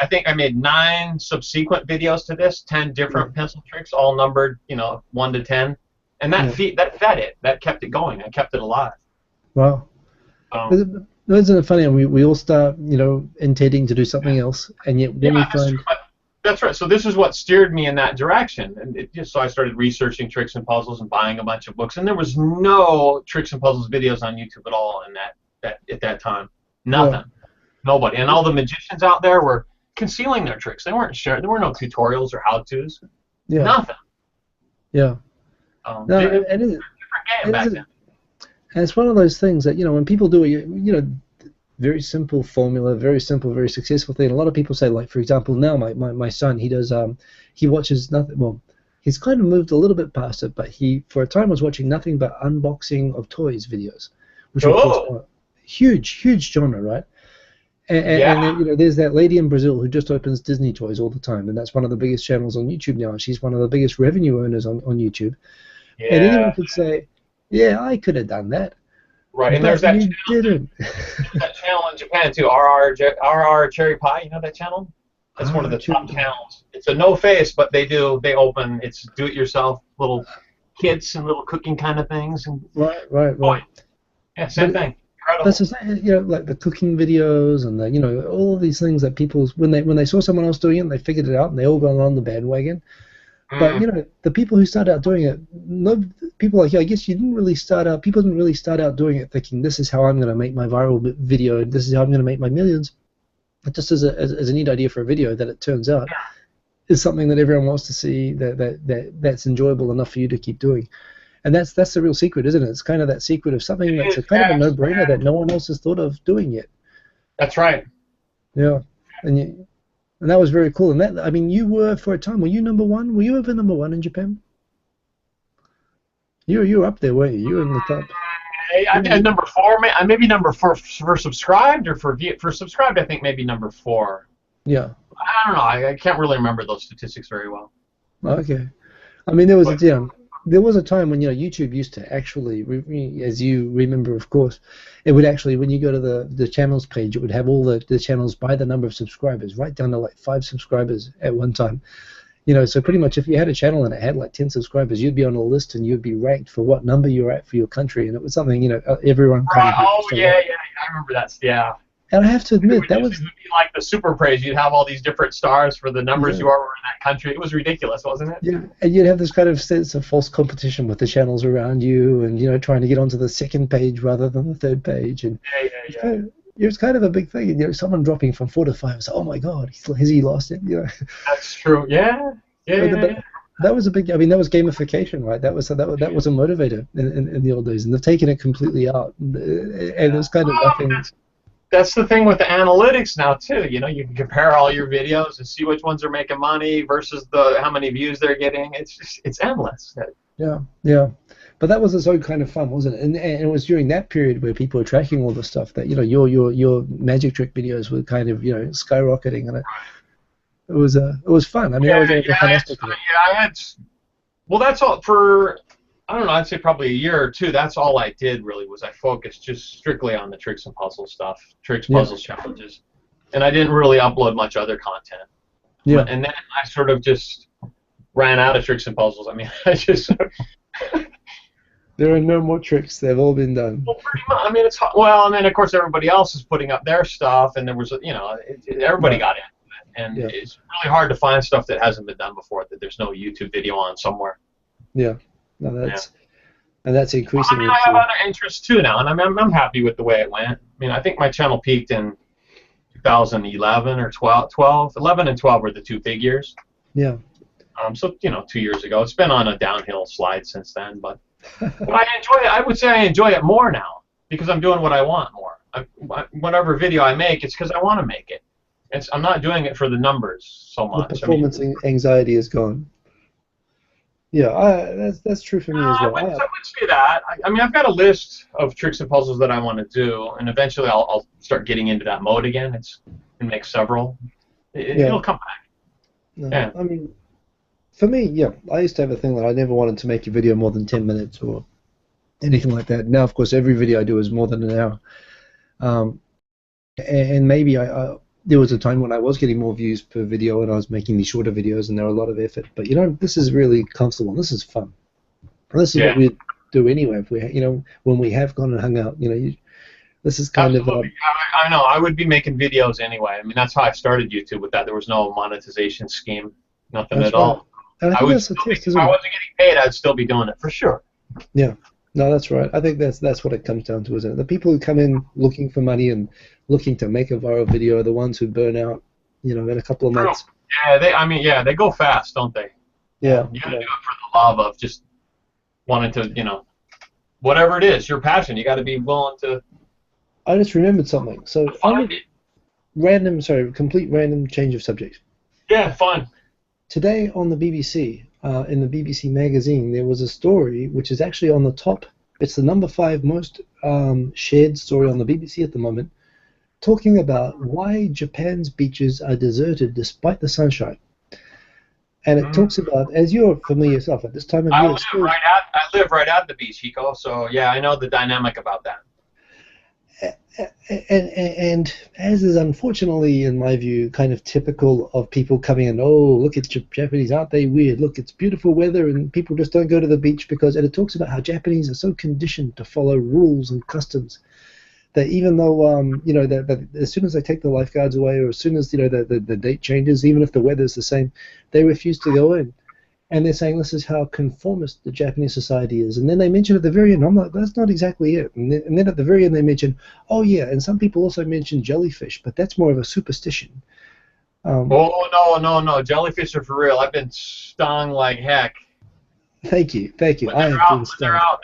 think I made 9 subsequent videos to this, 10 different pencil tricks, all numbered, 1 to 10, and that fed it. That kept it going. I kept it alive. Wow. Isn't it funny? We all start, intending to do something else, and yet then we find. That's right. So this is what steered me in that direction, and so I started researching tricks and puzzles and buying a bunch of books. And there was no tricks and puzzles videos on YouTube at all in that at that time. Nothing. Yeah. Nobody. And all the magicians out there were concealing their tricks. They weren't sharing. There were no tutorials or how-tos. Yeah. Nothing. Yeah. And it's one of those things that when people do it, very simple formula, very simple, very successful thing. A lot of people say, like, for example, now my son, he does he watches nothing. Well, he's kind of moved a little bit past it, but he for a time was watching nothing but unboxing of toys videos, which of course huge genre, right? And then, there's that lady in Brazil who just opens Disney toys all the time, and that's one of the biggest channels on YouTube now. She's one of the biggest revenue earners on YouTube. Yeah. And anyone could say, yeah, I could have done that. Right, and there's that channel in Japan too, RR Cherry Pie. You know that channel? That's one of the top channels. It's a no face, but they open. It's do-it-yourself little kits and little cooking kind of things. And right. Yeah, same thing. Incredible. That's just, like the cooking videos and the all of these things that people when they saw someone else doing it, they figured it out and they all got on the bandwagon. But the people who started out doing it, people like you, I guess you didn't really start out. People didn't really start out doing it thinking this is how I'm going to make my viral video. This is how I'm going to make my millions. But just as a neat idea for a video that it turns out is something that everyone wants to see. That's enjoyable enough for you to keep doing. And that's the real secret, isn't it? It's kind of that secret of something that's a kind of a no-brainer that no one else has thought of doing yet. That's right. Yeah, and that was very cool. And that, I mean, you were for a time. Were you number one? Were you ever number one in Japan? You were up there, weren't you? You were in the top. Number 4, maybe number 4 for subscribed or for subscribed. I think maybe number 4. Yeah. I don't know. I can't really remember those statistics very well. Okay. I mean, there was a time when YouTube used to actually, as you remember, of course, it would actually, when you go to the channels page, it would have all the channels by the number of subscribers, right down to like 5 subscribers at one time. So pretty much if you had a channel and it had like 10 subscribers, you'd be on a list and you'd be ranked for what number you were at for your country, and it was something everyone. Right. I remember that. Yeah. And I have to admit, it would be like the super praise. You'd have all these different stars for the numbers you were in that country. It was ridiculous, wasn't it? Yeah, and you'd have this kind of sense of false competition with the channels around you, and trying to get onto the second page rather than the third page. And it was kind of a big thing. And, someone dropping from 4 to 5 was, oh my God, has he lost it? That's true. Yeah. That was a big. I mean, that was gamification, right? That was a motivator in the old days, and they've taken it completely out. And there's kind of nothing. That's the thing with the analytics now too. You can compare all your videos and see which ones are making money versus how many views they're getting. It's endless. Yeah. But that was its own kind of fun, wasn't it? And it was during that period where people were tracking all the stuff that, you know, your magic trick videos were kind of, you know, skyrocketing, and it was fun. I mean, that was a fun aspect of it. Yeah, I had. Well, that's all for. I don't know. I'd say probably a year or two. That's all I did really was I focused just strictly on the tricks and puzzle stuff, tricks, puzzles, challenges, and I didn't really upload much other content. Yeah. And then I sort of just ran out of tricks and puzzles. I mean, I just. There are no more tricks. They've all been done. Well, pretty much. I mean, it's well, and then of course everybody else is putting up their stuff, and there was, you know, everybody got into it, and it's really hard to find stuff that hasn't been done before, that there's no YouTube video on somewhere. Yeah, no, that's increasing. I mean, I have other interests too now, and I'm happy with the way it went. I mean, I think my channel peaked in 2011 or 12. 11 and 12 were the two big years. Yeah. So, you know, 2 years ago. It's been on a downhill slide since then, but I enjoy it. I would say I enjoy it more now because I'm doing what I want more. Whatever video I make, it's because I want to make it. I'm not doing it for the numbers so much. The performance anxiety is gone. Yeah, that's true for me as well. I would say that. I mean, I've got a list of tricks and puzzles that I want to do, and eventually I'll start getting into that mode again. And make several. It'll come back. No, yeah. I mean, for me, yeah, I used to have a thing that I never wanted to make a video more than 10 minutes or anything like that. Now, of course, every video I do is more than an hour. And maybe there was a time when I was getting more views per video and I was making these shorter videos and there were a lot of effort. But, you know, this is really comfortable. This is fun. This is what we do anyway. If we, you know, when we have gone and hung out, you know, this is kind of... I know. I would be making videos anyway. I mean, that's how I started YouTube with that. There was no monetization scheme. Nothing at all. And I think if I wasn't getting paid, I'd still be doing it for sure. Yeah, no, that's right. I think that's what it comes down to, isn't it? The people who come in looking for money and looking to make a viral video are the ones who burn out, you know, in a couple of months. Yeah, they go fast, don't they? Yeah. You gotta do it for the love of just wanting to, you know, whatever it is, your passion. You got to be willing to. I just remembered something. So complete random change of subject. Yeah, fun. Today on the BBC, in the BBC magazine, there was a story which is actually on the top. It's the number 5 most shared story on the BBC at the moment, talking about why Japan's beaches are deserted despite the sunshine. And it talks about, as you're familiar yourself at this time of year. I live right at the beach, Hiko. So yeah, I know the dynamic about that. And as is unfortunately, in my view, kind of typical of people coming in, oh, look at Japanese, aren't they weird? Look, it's beautiful weather and people just don't go to the beach because, and it talks about how Japanese are so conditioned to follow rules and customs that even though, you know, that as soon as they take the lifeguards away or as soon as, you know, the date changes, even if the weather's the same, they refuse to go in. And they're saying this is how conformist the Japanese society is. And then they mention at the very end, I'm like, that's not exactly it. And then at the very end they mention, oh yeah, and some people also mention jellyfish, but that's more of a superstition. Oh, no, jellyfish are for real. I've been stung like heck. Thank you. When they're out.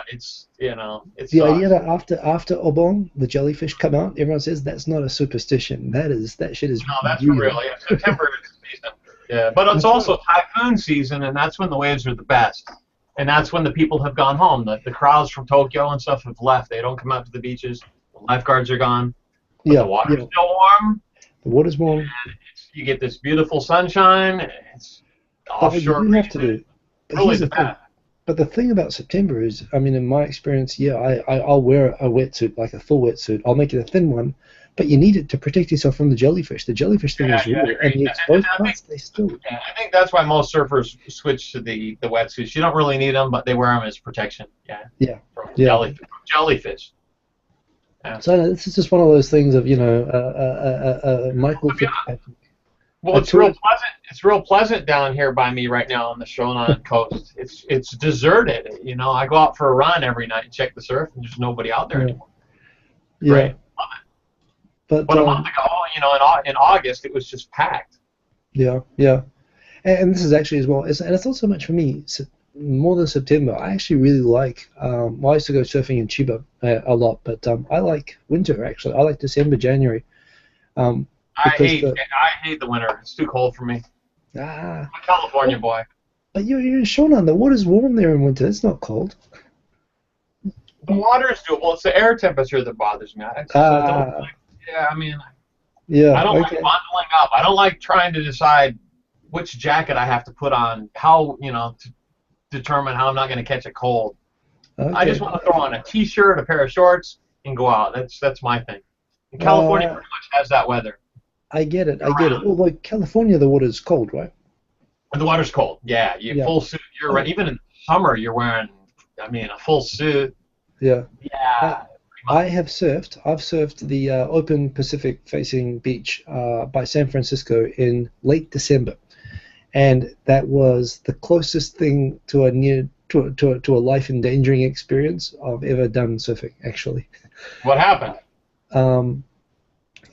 It's, you know, it's the idea that after Obon, the jellyfish come out, everyone says that's not a superstition. That shit is No, that's real. For real. Yeah, September is the season. Yeah, but it's also typhoon season, and that's when the waves are the best. And that's when the people have gone home. The crowds from Tokyo and stuff have left. They don't come out to the beaches. The lifeguards are gone. But the water's still warm. The water's warm. And you get this beautiful sunshine. It's offshore. You have to do. Really the best. But the thing about September is, I mean, in my experience, I'll wear a wetsuit, like a full wetsuit. I'll make it a thin one. But you need it to protect yourself from the jellyfish. The jellyfish thing is real, and the exposed parts, they still... Yeah, I think that's why most surfers switch to the wetsuits. You don't really need them, but they wear them as protection. Yeah. From jellyfish. Yeah. So this is just one of those things of, you know, Michael Fitzpatrick. Well, it's real pleasant. It's real pleasant down here by me right now on the Shonan coast. It's deserted. You know, I go out for a run every night and check the surf, and there's nobody out there anymore. Yeah. Right. Love it. But a month ago, you know, in August, it was just packed. Yeah. And this is actually as well, and it's not so much for me, more than September. I actually really like, well, I used to go surfing in Chiba a lot, but I like winter, actually. I like December, January. I hate the winter. It's too cold for me. I'm a California boy. But you're in Shonan. The water's warm there in winter. It's not cold. The water is doable. It's the air temperature that bothers me. Yeah, I mean, yeah, I don't like bundling up. I don't like trying to decide which jacket I have to put on, how, to determine how I'm not going to catch a cold. Okay. I just want to throw on a T-shirt, a pair of shorts, and go out. That's my thing. And California pretty much has that weather. I get it. Although California, the water's cold, right? And the water's cold. Yeah, full suit. Even in summer, you're wearing, a full suit. Yeah. Yeah. I've surfed the open Pacific-facing beach by San Francisco in late December, and that was the closest thing to a life-endangering experience I've ever done surfing. Actually. What happened?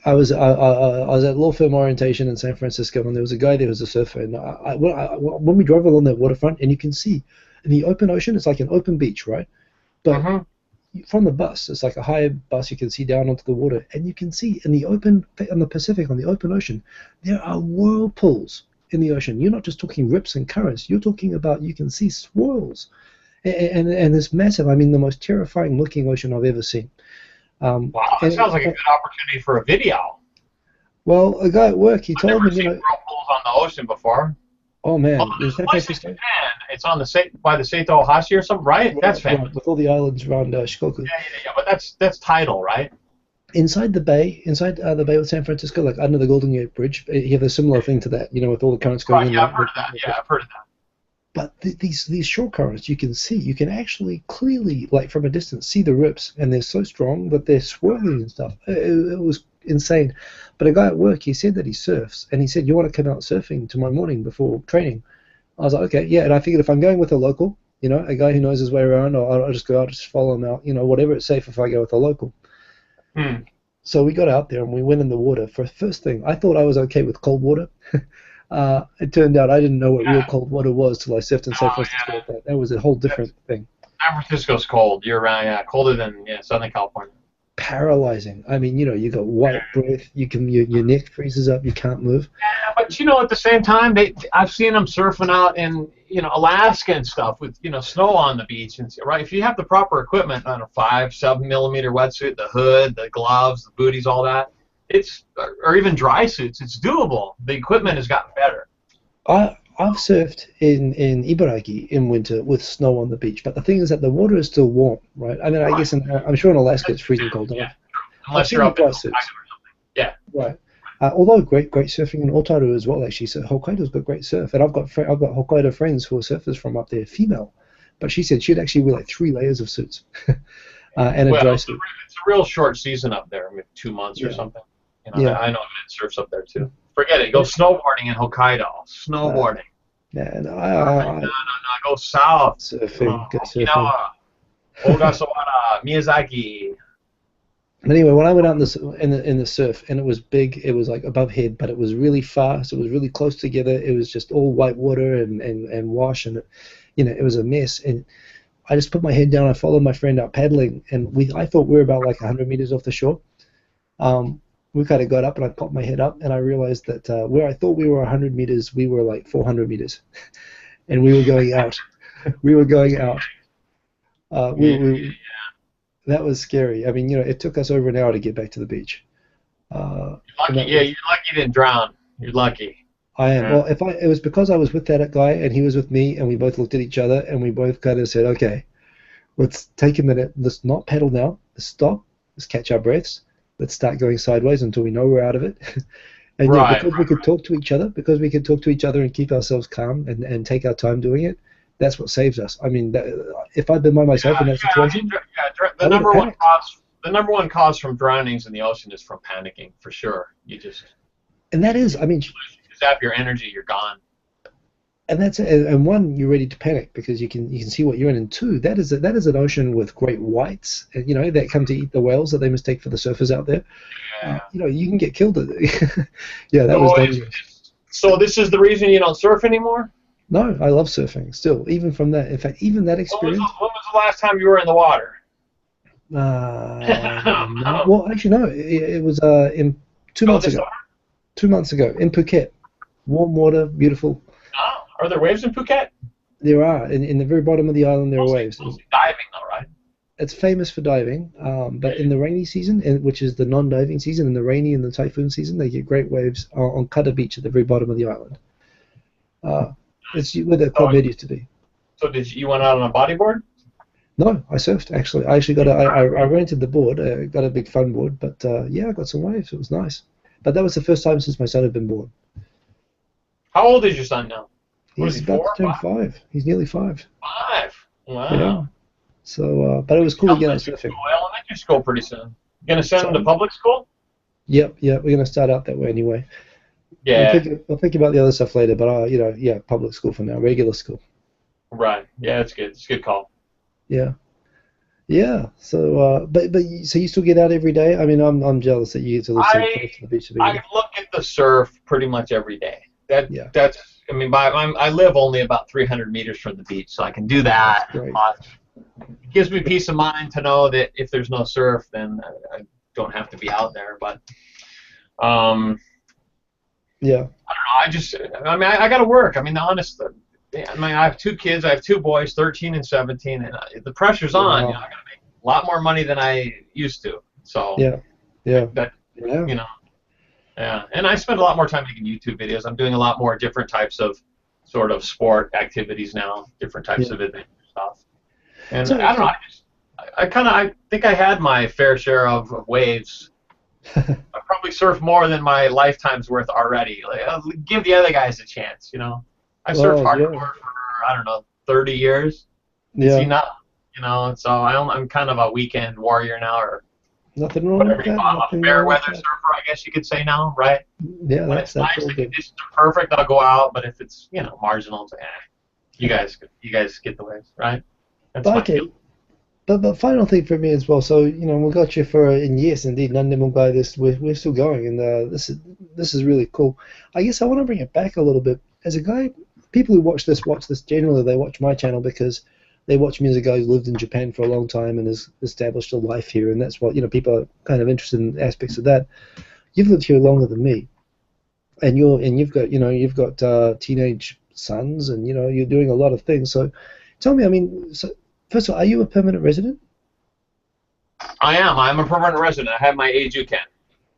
I was at law firm orientation in San Francisco, and there was a guy there who was a surfer. And when we drove along that waterfront, and you can see in the open ocean, it's like an open beach, right? But from the bus, it's like a high bus. You can see down onto the water, and you can see on the Pacific, on the open ocean, there are whirlpools in the ocean. You're not just talking rips and currents. You're talking about, you can see swirls, and it's massive. The most terrifying looking ocean I've ever seen. Wow, that sounds like a good opportunity for a video. Well, a guy at work, he told me, I've never seen whirlpools on the ocean before. Oh man, there's a place in Japan. It's on by the Seito Ohashi or something, right? That's famous. Right, with all the islands around Shikoku. Yeah, but that's tidal, right? Inside the bay of San Francisco, like under the Golden Gate Bridge, you have a similar thing to that, with all the currents going in. Yeah, I've heard of that. Yeah, I've heard of that. But these shore currents, you can actually clearly, like from a distance, see the rips, and they're so strong that they're swirling and stuff. It was insane. But a guy at work, he said that he surfs, and he said, "You want to come out surfing tomorrow morning before training?" I was like, "Okay, yeah." And I figured if I'm going with a local, a guy who knows his way around, or I'll just go out, just follow him out, whatever it's safe if I go with a local. So we got out there and we went in the water. For first thing, I thought I was okay with cold water. It turned out I didn't know what real cold water was till I surfed in San Francisco. Yeah. That was a whole different thing. San Francisco's cold. You're right. Yeah, colder than Southern California. Paralyzing. You got white breath. Your neck freezes up. You can't move. Yeah, but at the same time, I've seen them surfing out in Alaska and stuff with snow on the beach and right. If you have the proper equipment on a 5-7 millimeter wetsuit, the hood, the gloves, the booties, all that. Or even dry suits, it's doable. The equipment has gotten better. I've surfed in Ibaraki in winter with snow on the beach, but the thing is that the water is still warm, right? I guess I'm sure in Alaska it's freezing cold enough. Unless you're up in Hokkaido or something. Yeah. Right. Although great surfing in Otaru as well, actually. So Hokkaido's got great surf, and I've got Hokkaido friends who are surfers from up there, female, but she said she'd actually wear like 3 layers of suits and a dry suit. It's a real short season up there, 2 months or something. I know that surfs up there too. Forget it. Go snowboarding in Hokkaido. Snowboarding. No, go south. Surfing. Okinawa, Ogasawara, Miyazaki. Anyway, when I went out in the surf, and it was big, it was like above head, but it was really fast. It was really close together. It was just all white water and wash, and it was a mess. And I just put my head down. I followed my friend out paddling, and I thought we were about like 100 meters off the shore. We kind of got up, and I popped my head up, and I realized that where I thought we were 100 meters, we were like 400 meters, and we were going out. That was scary. It took us over an hour to get back to the beach. You're lucky you didn't drown. You're lucky. I am. Well, it was because I was with that guy, and he was with me, and we both looked at each other, and we both kind of said, "Okay, let's take a minute. Let's not paddle now. Let's stop. Let's catch our breaths. Let's start going sideways until we know we're out of it." And because we could talk to each other and keep ourselves calm and take our time doing it, that's what saves us. If I'd been by myself in that situation, the number one cause from drownings in the ocean is from panicking, for sure. And that is, you zap your energy, you're gone. And that's it. And one, you're ready to panic because you can see what you're in. And two, that is an ocean with great whites, that come to eat the whales that they mistake for the surfers out there. Yeah. You can get killed. That was dangerous. So this is the reason you don't surf anymore? No, I love surfing still. Even from that, in fact, even that experience. When was the last time you were in the water? No. Well, actually, no. It was in 2 months ago. 2 months ago in Phuket. Warm water, beautiful. Are there waves in Phuket? There are. In the very bottom of the island, there are waves. Mostly diving, though, right? it's famous for diving, but in the rainy season, which is the non-diving season, in the rainy and the typhoon season, they get great waves on Cutter Beach at the very bottom of the island. It's where the club head used to be. So you went out on a bodyboard? No, I surfed actually. I actually got I rented the board. Got a big fun board, but yeah, I got some waves. It was nice. But that was the first time since my son had been born. How old is your son now? He's about to turn 5. He's nearly 5. 5. Wow. Yeah. So, but it was cool to get out surfing. Elementary school pretty soon. You gonna send him to public school? Yep. We're gonna start out that way anyway. Yeah. I'll think about the other stuff later, but yeah, public school for now, regular school. Right. Yeah, it's good. It's a good call. Yeah. Yeah. So, so you still get out every day? I mean, I'm jealous that you get to live so close to the beach. I look at the surf pretty much every day. That's. I mean, I live only about 300 meters from the beach, so I can do that much. It gives me peace of mind to know that if there's no surf, then I don't have to be out there. But, yeah. I don't know. I got to work. I mean, honestly, I have 2 kids. I have 2 boys, 13 and 17, and the pressure's on. Wow. You know, I got to make a lot more money than I used to. So yeah. You know. Yeah, and I spend a lot more time making YouTube videos. I'm doing a lot more different types of sort of sport activities now, different types of adventure stuff. And so, I don't know. I think I had my fair share of waves. I probably surfed more than my lifetime's worth already. Like, I'll give the other guys a chance, you know. I surfed hardcore for, I don't know, 30 years. Yeah. See, not, you know, so I'm kind of a weekend warrior now, or nothing wrong with that. I'm a fair weather surfer, I guess you could say now, right? Yeah, when it's nice, the conditions are perfect, I'll go out. But if it's, you know, marginal, you guys get the waves, right? That's okay. But final thing for me as well. So you know, we got you for and yes, indeed, we're still going, and this is really cool. I guess I want to bring it back a little bit. As a guy, people who watch this generally. They watch my channel because they watch me as a guy who lived in Japan for a long time and has established a life here, and that's what, you know, people are kind of interested in aspects of that. You've lived here longer than me, and you've got teenage sons, and you know you're doing a lot of things. So, tell me, I mean, so first of all, are you a permanent resident? I am. I'm a permanent resident. I have my AJUCAN.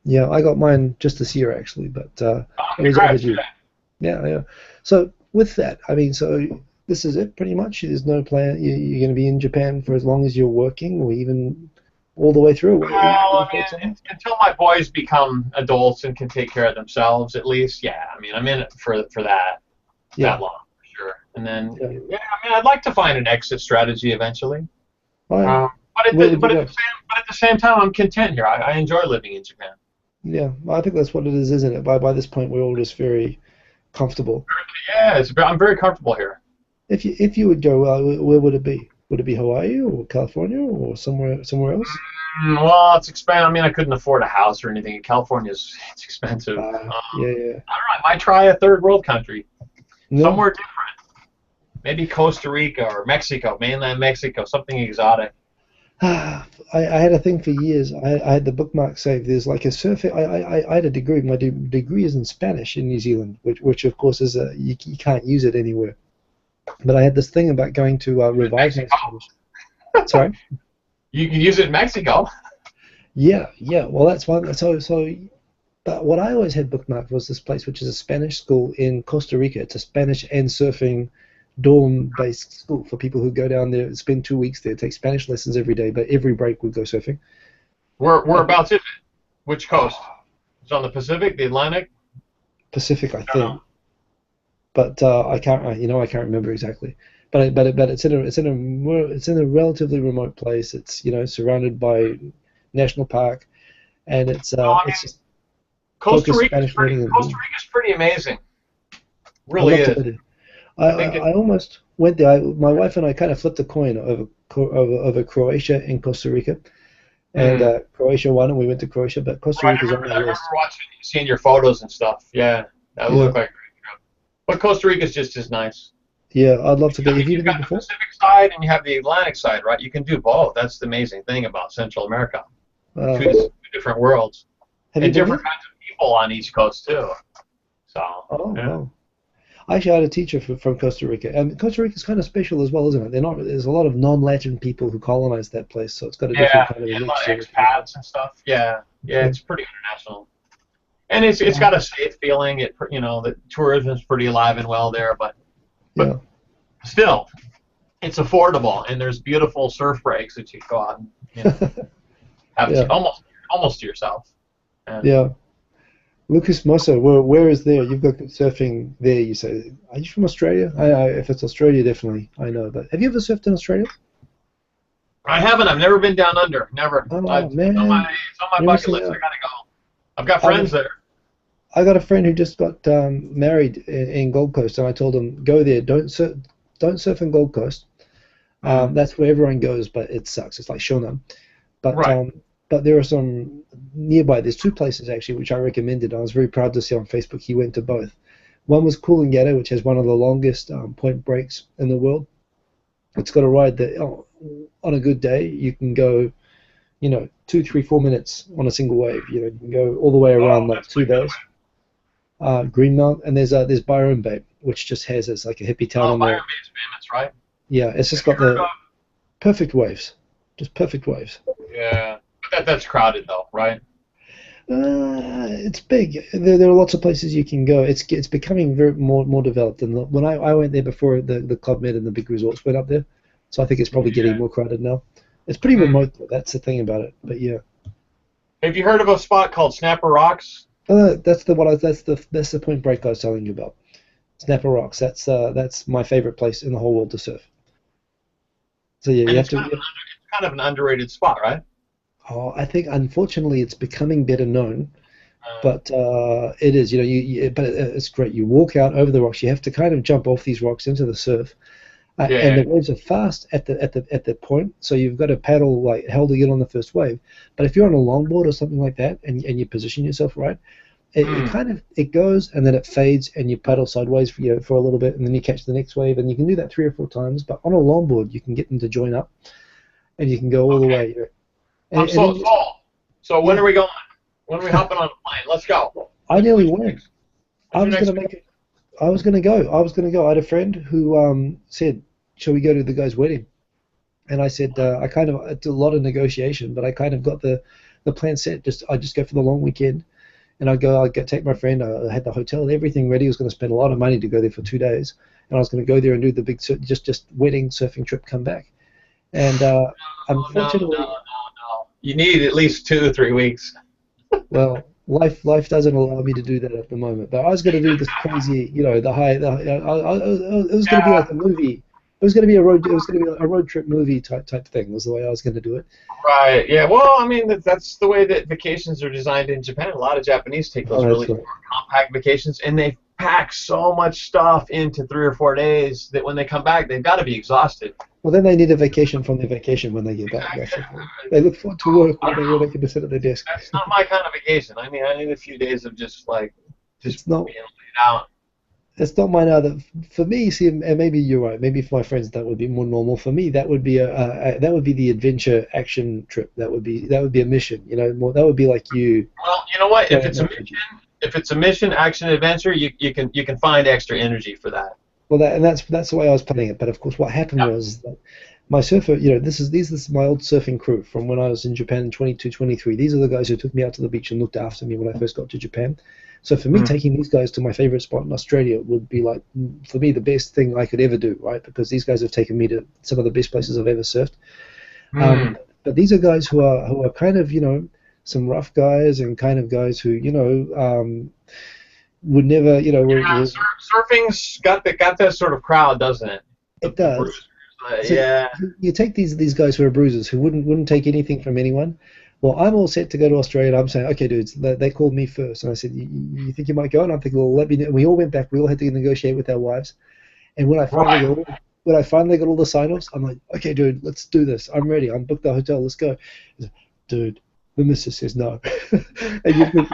Yeah, I got mine just this year actually, but it was overdue. Yeah. So with that, I mean, so this is it pretty much. There's no plan. You're going to be in Japan for as long as you're working, or even all the way through. Well, I mean, until my boys become adults and can take care of themselves, at least. Yeah, I mean, I'm in it for that long, for sure. And then, I mean, I'd like to find an exit strategy eventually. Right. But at the same time, I'm content here. I enjoy living in Japan. Yeah, I think that's what it is, isn't it? By this point, we're all just very comfortable. Yeah, I'm very comfortable here. If you would go, where would it be? Would it be Hawaii or California or somewhere else? Well, it's expensive. I mean, I couldn't afford a house or anything. California's expensive. Yeah. I don't know. I might try a third world country, somewhere different. Maybe Costa Rica or Mexico, mainland Mexico, something exotic. I had a thing for years. I had the bookmark saved. There's like a surfing. I had a degree. My degree is in Spanish in New Zealand, which of course is you can't use it anywhere. But I had this thing about going to revise my Spanish. Sorry? You can use it in Mexico. Yeah. Well, that's one. So, but what I always had bookmarked was this place, which is a Spanish school in Costa Rica. It's a Spanish and surfing dorm-based school for people who go down there, spend 2 weeks there, take Spanish lessons every day, but every break would go surfing. Whereabouts is it? Which coast? It's on the Pacific, the Atlantic? Pacific, I think. But I can't remember exactly. But it's in a relatively remote place. It's, you know, surrounded by national park, and it's just Costa Rica's pretty amazing. Really is. I almost went there. My wife and I kind of flipped a coin over Croatia and Costa Rica, and Croatia won, and we went to Croatia. But Costa Rica's on my list. I remember seeing your photos and stuff. Yeah, that would look like a great trip. But Costa Rica's just as nice. Yeah, I'd love to go. You've got the Pacific side and you have the Atlantic side, right? You can do both. That's the amazing thing about Central America. Two different worlds. And different kinds of people on each coast too. So. Wow. Actually, I had a teacher from Costa Rica, and Costa Rica is kind of special as well, isn't it? There's a lot of non-Latin people who colonized that place, so it's got a different kind of a mix. lot of expats and stuff. Yeah, it's pretty international, and it's got a safe feeling. The tourism is pretty alive and well there, but still, it's affordable, and there's beautiful surf breaks that you go out and have it almost to yourself. And, Lucas Mosso, where is there? You've got good surfing there, you say. Are you from Australia? If it's Australia, definitely, I know. But have you ever surfed in Australia? I haven't. I've never been down under. Never. Oh, man. It's on my bucket list. I gotta go. I've got friends there. I got a friend who just got married in Gold Coast, and I told him, go there. Don't surf in Gold Coast. That's where everyone goes, but it sucks. It's like Shonam. But there are some nearby. There's two places actually which I recommended. I was very proud to see on Facebook he went to both. One was Coolangatta, which has one of the longest point breaks in the world. It's got a ride that on a good day you can go, 2, 3, 4 minutes on a single wave. You can go all the way around like 2 days. Greenmount, and there's Byron Bay, which just has it's like a hippie town on there. Byron Bay is famous, right? Yeah, it's just got the perfect waves, just perfect waves. Yeah. That's crowded though, right? It's big. There are lots of places you can go. It's becoming more developed. And when I went there before, the Club Med and the big resorts went up there, so I think it's probably getting more crowded now. It's pretty remote though. That's the thing about it. But yeah. Have you heard of a spot called Snapper Rocks? That's the point break I was telling you about. Snapper Rocks. That's my favorite place in the whole world to surf. So yeah, it's kind of an underrated spot, right? Oh, I think unfortunately it's becoming better known, but it is. But it's great. You walk out over the rocks. You have to kind of jump off these rocks into the surf, and the waves are fast at that point. So you've got to paddle like hell to get on the first wave. But if you're on a longboard or something like that, and you position yourself right, it goes and then it fades, and you paddle sideways for a little bit, and then you catch the next wave, and you can do that 3 or 4 times. But on a longboard, you can get them to join up, and you can go all the way. I'm so So when are we going? When are we hopping on a plane? Let's go. I nearly went. I was going to make it. I was going to go. I had a friend who said, "Shall we go to the guy's wedding?" And I said, it's a lot of negotiation, but I kind of got the plan set. I just go for the long weekend, and I'd take my friend. I had the hotel and everything ready. I was going to spend a lot of money to go there for 2 days, and I was going to go there and do the big just wedding surfing trip, come back. And unfortunately. No. You need at least 2 or 3 weeks. Well, life doesn't allow me to do that at the moment. But I was going to do this crazy, it was going to be like a movie. It was going to be a road trip movie type thing. Was the way I was going to do it. Right. Yeah. Well, I mean that's the way that vacations are designed in Japan. A lot of Japanese take those really compact vacations, and they pack so much stuff into 3 or 4 days that when they come back, they've got to be exhausted. Well, then they need a vacation from their vacation when they get back. They look forward to work when they can sit at their desk. That's not my kind of vacation. I mean, I need a few days of just being laid out. It's not mine either. For me, see, and maybe you're right. Maybe for my friends that would be more normal. For me, that would be the adventure action trip. That would be a mission. That would be like you. Well, you know what? If it's a mission, action, adventure, you can find extra energy for that. Well, that's the way I was planning it. But of course, what happened was that my surfer, this is my old surfing crew from when I was in Japan in 22, 23. These are the guys who took me out to the beach and looked after me when I first got to Japan. So for me, taking these guys to my favorite spot in Australia would be like, for me, the best thing I could ever do, right? Because these guys have taken me to some of the best places I've ever surfed. But these are guys who are kind of, some rough guys and kind of guys who, would never, surfing's got that sort of crowd, doesn't it? It does. So you take these guys who are bruisers who wouldn't take anything from anyone. Well, I'm all set to go to Australia, and I'm saying, okay, dudes, they called me first, and I said, you think you might go? And I'm thinking, well, let me know. And we all went back. We all had to negotiate with our wives, and when I finally got all the sign-offs, I'm like, okay, dude, let's do this. I'm ready. I'm booked the hotel. Let's go. Like, dude, the missus says no, and you think,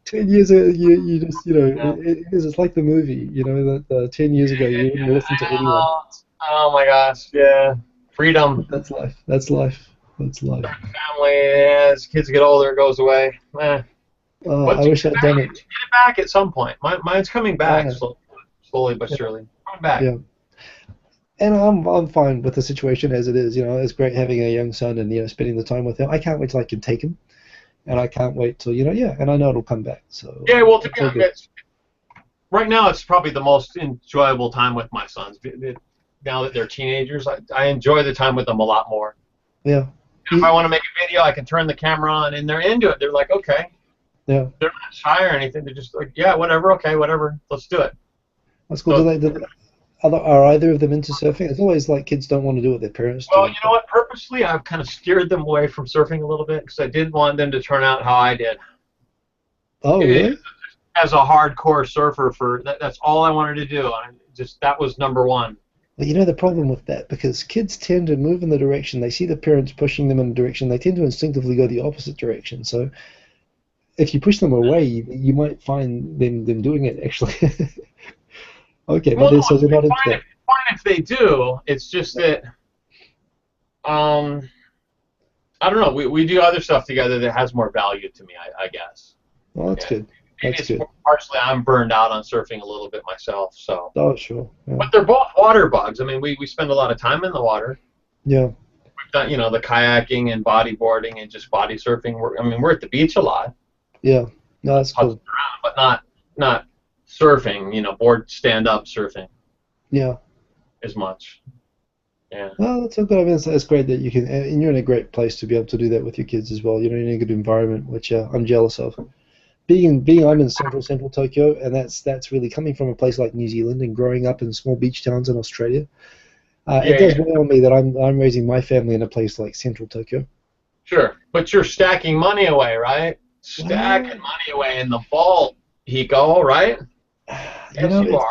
10 years ago, you just, it's like the movie, that 10 years ago you wouldn't listen to anyone. Oh my gosh, yeah, freedom. That's life. That's life. Family, as kids get older, it goes away. I wish I'd done it. Get it back at some point. Mine's coming back. slowly but surely. Coming back. Yeah. And I'm fine with the situation as it is. You know, it's great having a young son and, you know, spending the time with him. I can't wait till I can take him, and I can't wait till, you know, yeah, and I know it'll come back. So yeah, well, to be honest, right now it's probably the most enjoyable time with my sons. Now that they're teenagers, I enjoy the time with them a lot more. Yeah. If I want to make a video, I can turn the camera on, and they're into it. They're like, okay. Yeah. They're not shy or anything. They're just like, yeah, whatever, okay, whatever, let's do it. That's cool. So, are either of them into surfing? It's always like kids don't want to do what their parents do. Well, you know what? Purposely, I've kind of steered them away from surfing a little bit because I didn't want them to turn out how I did. Oh, really? As a hardcore surfer, that's all I wanted to do. That was number one. Well, you know the problem with that, because kids tend to move in the direction, they see the parents pushing them in a direction, they tend to instinctively go the opposite direction. So if you push them away, you might find them doing it, actually. Okay, well, but so they're not into that. Fine if they do. It's just that, I don't know. We do other stuff together that has more value to me, I guess. Well, that's good. That's good. Partially, I'm burned out on surfing a little bit myself, so. Oh, sure. Yeah. But they're both water bugs. I mean, we spend a lot of time in the water. Yeah. We've done, you know, the kayaking and bodyboarding and just body surfing. We're at the beach a lot. Yeah. No, that's cool. Around, but not surfing, you know, stand-up surfing. Yeah. As much. Yeah. Well, that's so good. I mean, it's great that you can, and you're in a great place to be able to do that with your kids as well. You know, you're in a good environment, which I'm jealous of. I'm in central Tokyo, and that's really coming from a place like New Zealand and growing up in small beach towns in Australia. It does weigh on me that I'm raising my family in a place like central Tokyo. Sure, but you're stacking money away, right? Stacking money away in the vault, Hiko, right? You know, it's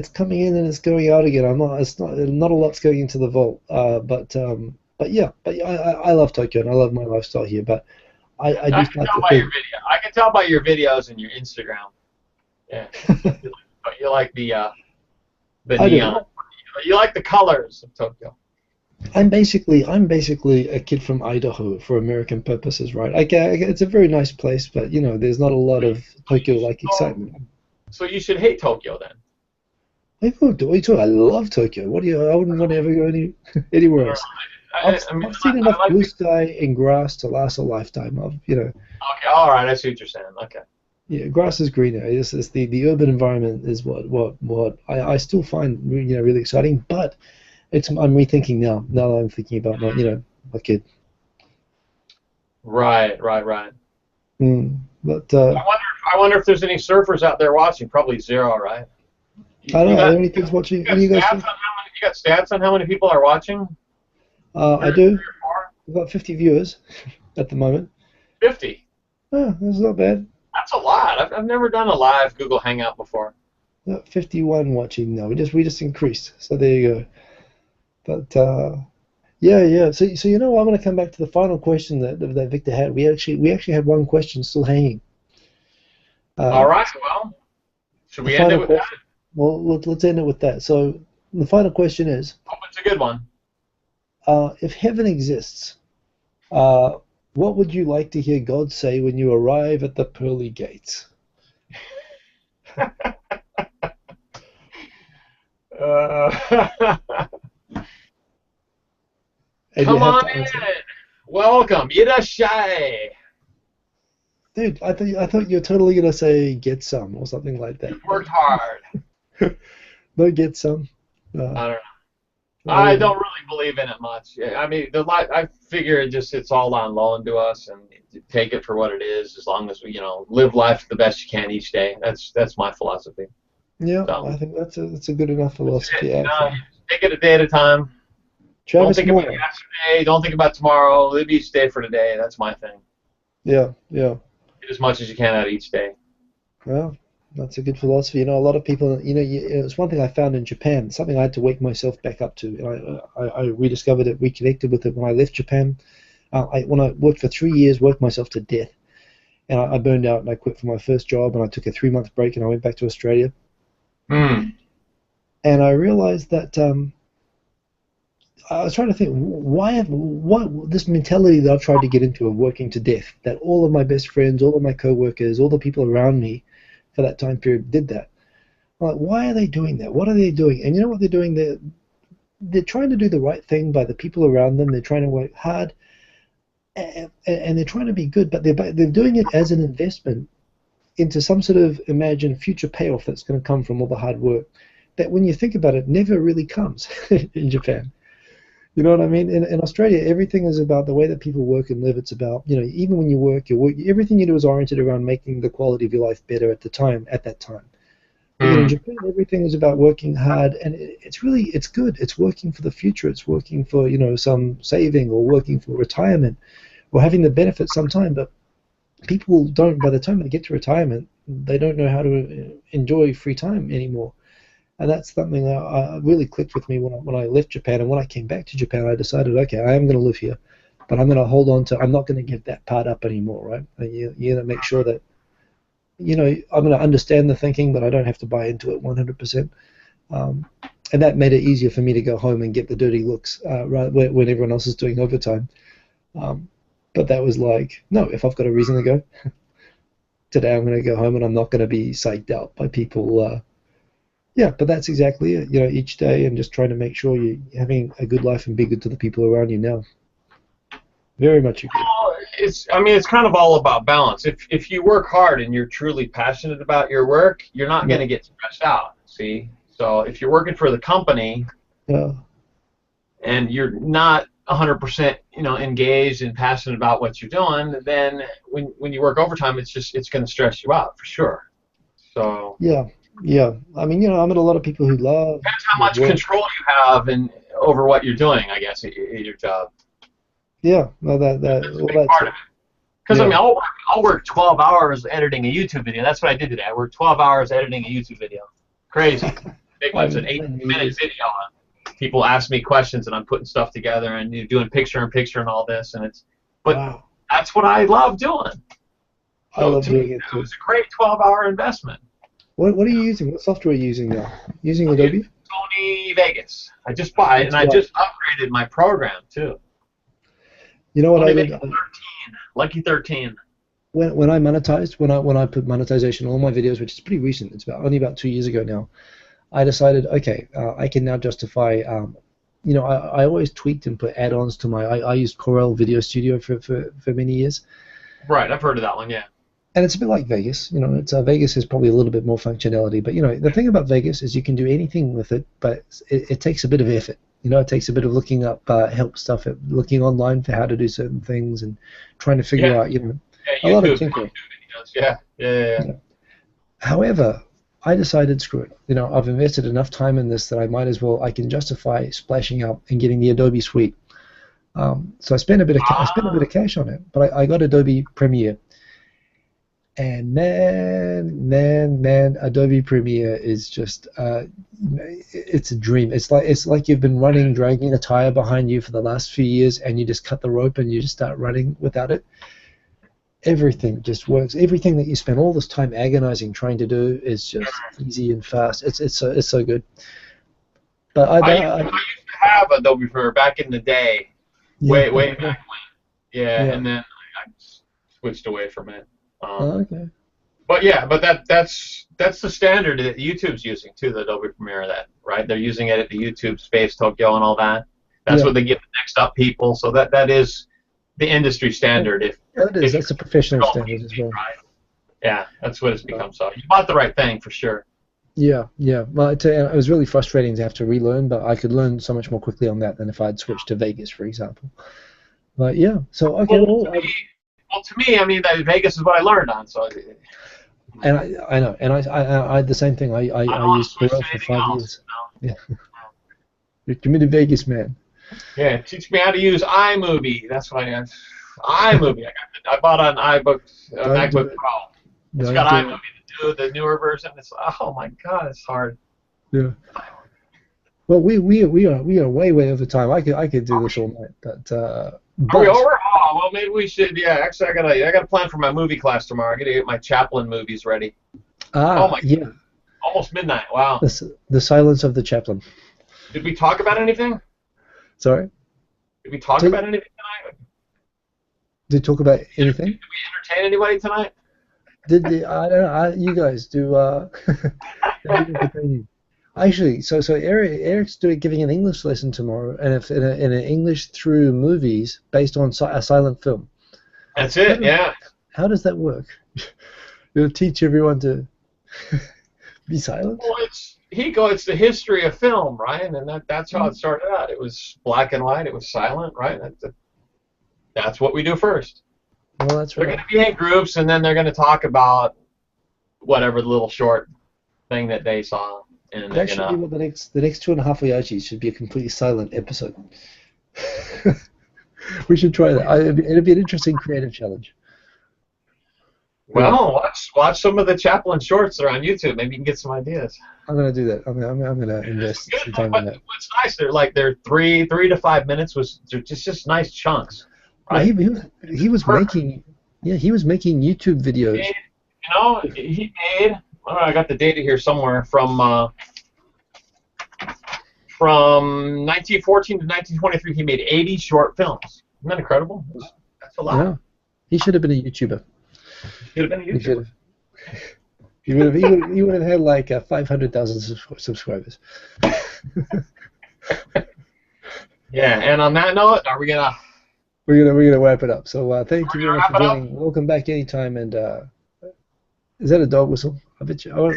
coming in and it's going out again. Not a lot's going into the vault, but yeah, I love Tokyo and I love my lifestyle here, but I do start to think. I can tell by your videos and your Instagram. Yeah, you like the neon. You like the colors of Tokyo. I'm basically a kid from Idaho for American purposes, right? It's a very nice place, but you know, there's not a lot of Tokyo-like excitement. So you should hate Tokyo then. What are you talking? I love Tokyo. I wouldn't want to ever go anywhere else. I've seen enough blue sky and grass to last a lifetime of, you know. Okay, all right, I see what you're saying. Okay. Yeah, grass is greener. It's the urban environment is what I still find, you know, really exciting. But I'm rethinking now. Now that I'm thinking about my kid. Right. But I wonder if there's any surfers out there watching. Probably zero, right? I don't know. Are there any kids watching? You got stats on how many people are watching? I do. We've got 50 viewers at the moment. 50? Oh, that's not bad. That's a lot. I've never done a live Google Hangout before. 51 watching now. We just increased. So there you go. But yeah. So you know, I'm going to come back to the final question that Victor had. We actually had one question still hanging. All right. Well, should we end it with that? Well, let's end it with that. So the final question is. Oh, it's a good one. If heaven exists, what would you like to hear God say when you arrive at the pearly gates? Come on in. Welcome. Irashai. Dude, I thought you were totally gonna say get some or something like that. You worked hard. No, get some. I don't know. I don't really believe in it much. I mean, I figure it's all on loan to us, and take it for what it is, as long as we, live life the best you can each day. That's my philosophy. Yeah, so, I think that's a good enough philosophy. Take it a day at a time. Travis don't think about yesterday. Don't think about tomorrow. Live each day for today. That's my thing. Yeah. Get as much as you can out of each day. Well, that's a good philosophy. A lot of people, it's one thing I found in Japan, something I had to wake myself back up to. I rediscovered it, reconnected with it when I left Japan. When I worked for 3 years, worked myself to death. And I burned out and I quit for my first job, and I took a 3-month break and I went back to Australia. Mm. And I realized that I was trying to think, what this mentality that I've tried to get into of working to death, that all of my best friends, all of my co-workers, all the people around me for that time period did that. Like, why are they doing that? What are they doing? And you know what they're doing? They're trying to do the right thing by the people around them. They're trying to work hard, and they're trying to be good, but they're doing it as an investment into some sort of imagined future payoff that's going to come from all the hard work that, when you think about it, never really comes in Japan. You know what I mean? In Australia, everything is about the way that people work and live. It's about, you know, even when you work, everything you do is oriented around making the quality of your life better at that time. But in Japan, everything is about working hard, and it's good. It's working for the future. It's working for, you know, some saving, or working for retirement, or having the benefit sometime. But people don't, by the time they get to retirement, they don't know how to enjoy free time anymore. And that's something that really clicked with me when I left Japan. And when I came back to Japan, I decided, okay, I am going to live here, but I'm going to hold on to, I'm not going to give that part up anymore, right? And you're going to make sure that, you know, I'm going to understand the thinking, but I don't have to buy into it 100%. And that made it easier for me to go home and get the dirty looks right when everyone else is doing overtime. But that was like, no, if I've got a reason to go, today I'm going to go home and I'm not going to be psyched out by people. Yeah, but that's exactly it. You know, each day and just trying to make sure you're having a good life and be good to the people around you now. Very much agree. It's kind of all about balance. If you work hard and you're truly passionate about your work, you're not going to get stressed out. See, so if you're working for the company, and you're not 100%, you know, engaged and passionate about what you're doing, then when you work overtime, it's going to stress you out for sure. So yeah. I mean, you know, I met a lot of people who love. Depends how much control you have over what you're doing, I guess, in your job. Yeah, well, that's a big part of it. Because I mean, I'll work 12 hours editing a YouTube video. That's what I did today. I worked 12 hours editing a YouTube video. Crazy. It's an 8-minute video. People ask me questions, and I'm putting stuff together, and you're doing picture-in-picture and all this, and that's what I love doing. I love doing it too. It was a great 12-hour investment. What are you using? What software are you using now? Using Adobe? Sony Vegas. I just bought it, and I just upgraded my program too. You know what I did? 13. Lucky 13. When I monetized, when I put monetization on all my videos, which is pretty recent, it's only about 2 years ago now, I decided, okay, I can now justify. You know, I always tweaked and put add-ons to my. I used Corel Video Studio for many years. Right, I've heard of that one, yeah. And it's a bit like Vegas, you know. It's Vegas is probably a little bit more functionality, but you know, the thing about Vegas is you can do anything with it, but it takes a bit of effort. You know, it takes a bit of looking up help stuff, looking online for how to do certain things, and trying to figure out, you know, a lot of tinkering. Yeah. However, I decided, screw it. You know, I've invested enough time in this that I might as well. I can justify splashing out and getting the Adobe Suite. So I spent a bit of cash on it, but I got Adobe Premiere. And man, Adobe Premiere is just it's a dream. It's like you've been dragging a tire behind you for the last few years, and you just cut the rope and you just start running without it. Everything just works. Everything that you spend all this time agonizing trying to do is just easy and fast. It's so good. But I used to have Adobe Premiere back in the day, way back when. Yeah, and then I switched away from it. Okay. But that's the standard that YouTube's using too, the Adobe Premiere, right? They're using it at the YouTube Space Tokyo and all that. That's what they give the next up people. So that is the industry standard. That's a professional standard as well. Right? Yeah, that's what it's become. So you bought the right thing for sure. Yeah. Well, it was really frustrating to have to relearn, but I could learn so much more quickly on that than if I'd switched to Vegas, for example. But yeah, so okay. Well, to me, I mean, Vegas is what I learned on. So. And I know, and I had the same thing. I used Corel for 5 years. Yeah. You're committed Vegas, man. Yeah, teach me how to use iMovie. That's what I got. iMovie. I bought an MacBook Pro. It's got iMovie to do the newer version. It's my God, it's hard. Yeah. Well, we are way over time. I could do this all night, but. Are we over? Oh, well, maybe we should. Yeah, actually, I got a plan for my movie class tomorrow. I got to get my Chaplin movies ready. Yeah. Almost midnight. Wow. The Silence of the Chaplain. Did we talk about anything? Sorry. Did we talk about anything tonight? Did we talk about anything? Did we entertain anybody tonight? I don't know. You guys do. Actually, so Eric's giving an English lesson tomorrow, and in an English through movies based on a silent film. That's it. Yeah. How does that work? You'll teach everyone to be silent? Well, it's the history of film, right? And that's how it started out. It was black and white. It was silent, right? That's what we do first. Well, that's right. They're going to be in groups, and then they're going to talk about whatever little short thing that they saw. And that should be what the next 2.5 Oyajis should be a completely silent episode. We should try that. It'd be an interesting creative challenge. Well, watch some of the Chaplin shorts that are on YouTube. Maybe you can get some ideas. I'm gonna do that. I'm gonna invest some time in that. What's nice, they're 3 to 5 minutes. They're just nice chunks. Right? He was making YouTube videos. He made. I got the data here somewhere from 1914 to 1923. He made 80 short films. Isn't that incredible? That's a lot. Yeah. He should have been a YouTuber. He would have had like 500,000 subscribers. Yeah, and on that note, we're gonna wrap it up. So thank you very much for joining. Welcome back anytime. And is that a dog whistle? I bet you. Oh,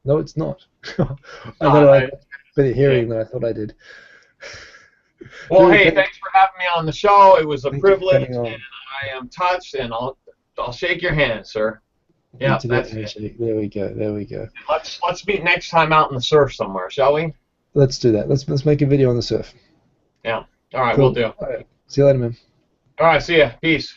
no, it's not. I thought I had better hearing than I thought I did. Well, hey, thanks for having me on the show. It was a privilege, and I am touched, and I'll shake your hand, sir. Yeah, that's it. There we go. Let's meet next time out in the surf somewhere, shall we? Let's do that. Let's make a video on the surf. Yeah. All right, cool. We'll do. All right. See you later, man. All right, see ya. Peace.